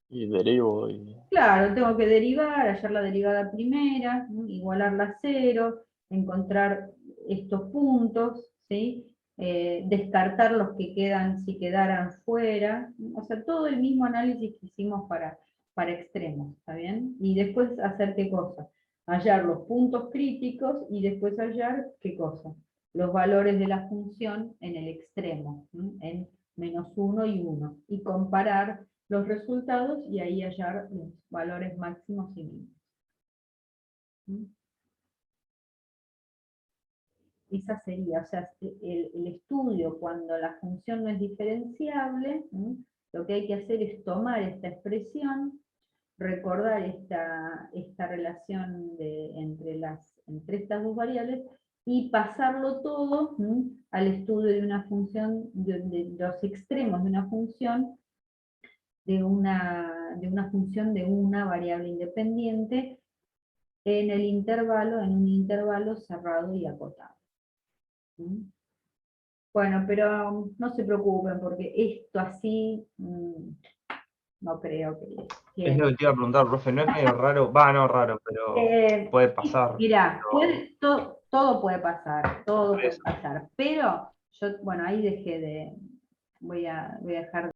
Y derivo y... Claro, tengo que derivar, hallar la derivada primera, ¿no? Igualarla a 0, encontrar estos puntos, ¿sí? Descartar los que quedan si quedaran fuera, o sea, todo el mismo análisis que hicimos para extremos, ¿está bien? Y después hacer qué cosa, hallar los puntos críticos y después hallar qué cosa, los valores de la función en el extremo, ¿no? En menos 1 y 1, y comparar los resultados y ahí hallar los valores máximos y mínimos. Esa sería, o sea, el estudio cuando la función no es diferenciable, lo que hay que hacer es tomar esta expresión, recordar esta relación entre estas dos variables, y pasarlo todo al estudio de una función, de los extremos de una función, de una función de una variable independiente en un intervalo cerrado y acotado. Bueno, pero no se preocupen, porque esto así no creo que... Es lo que te iba a preguntar, profe, ¿no es medio raro? No raro, pero puede pasar. Mirá, pero- todo puede pasar, Por eso. pero yo, bueno, ahí dejé de... voy a dejar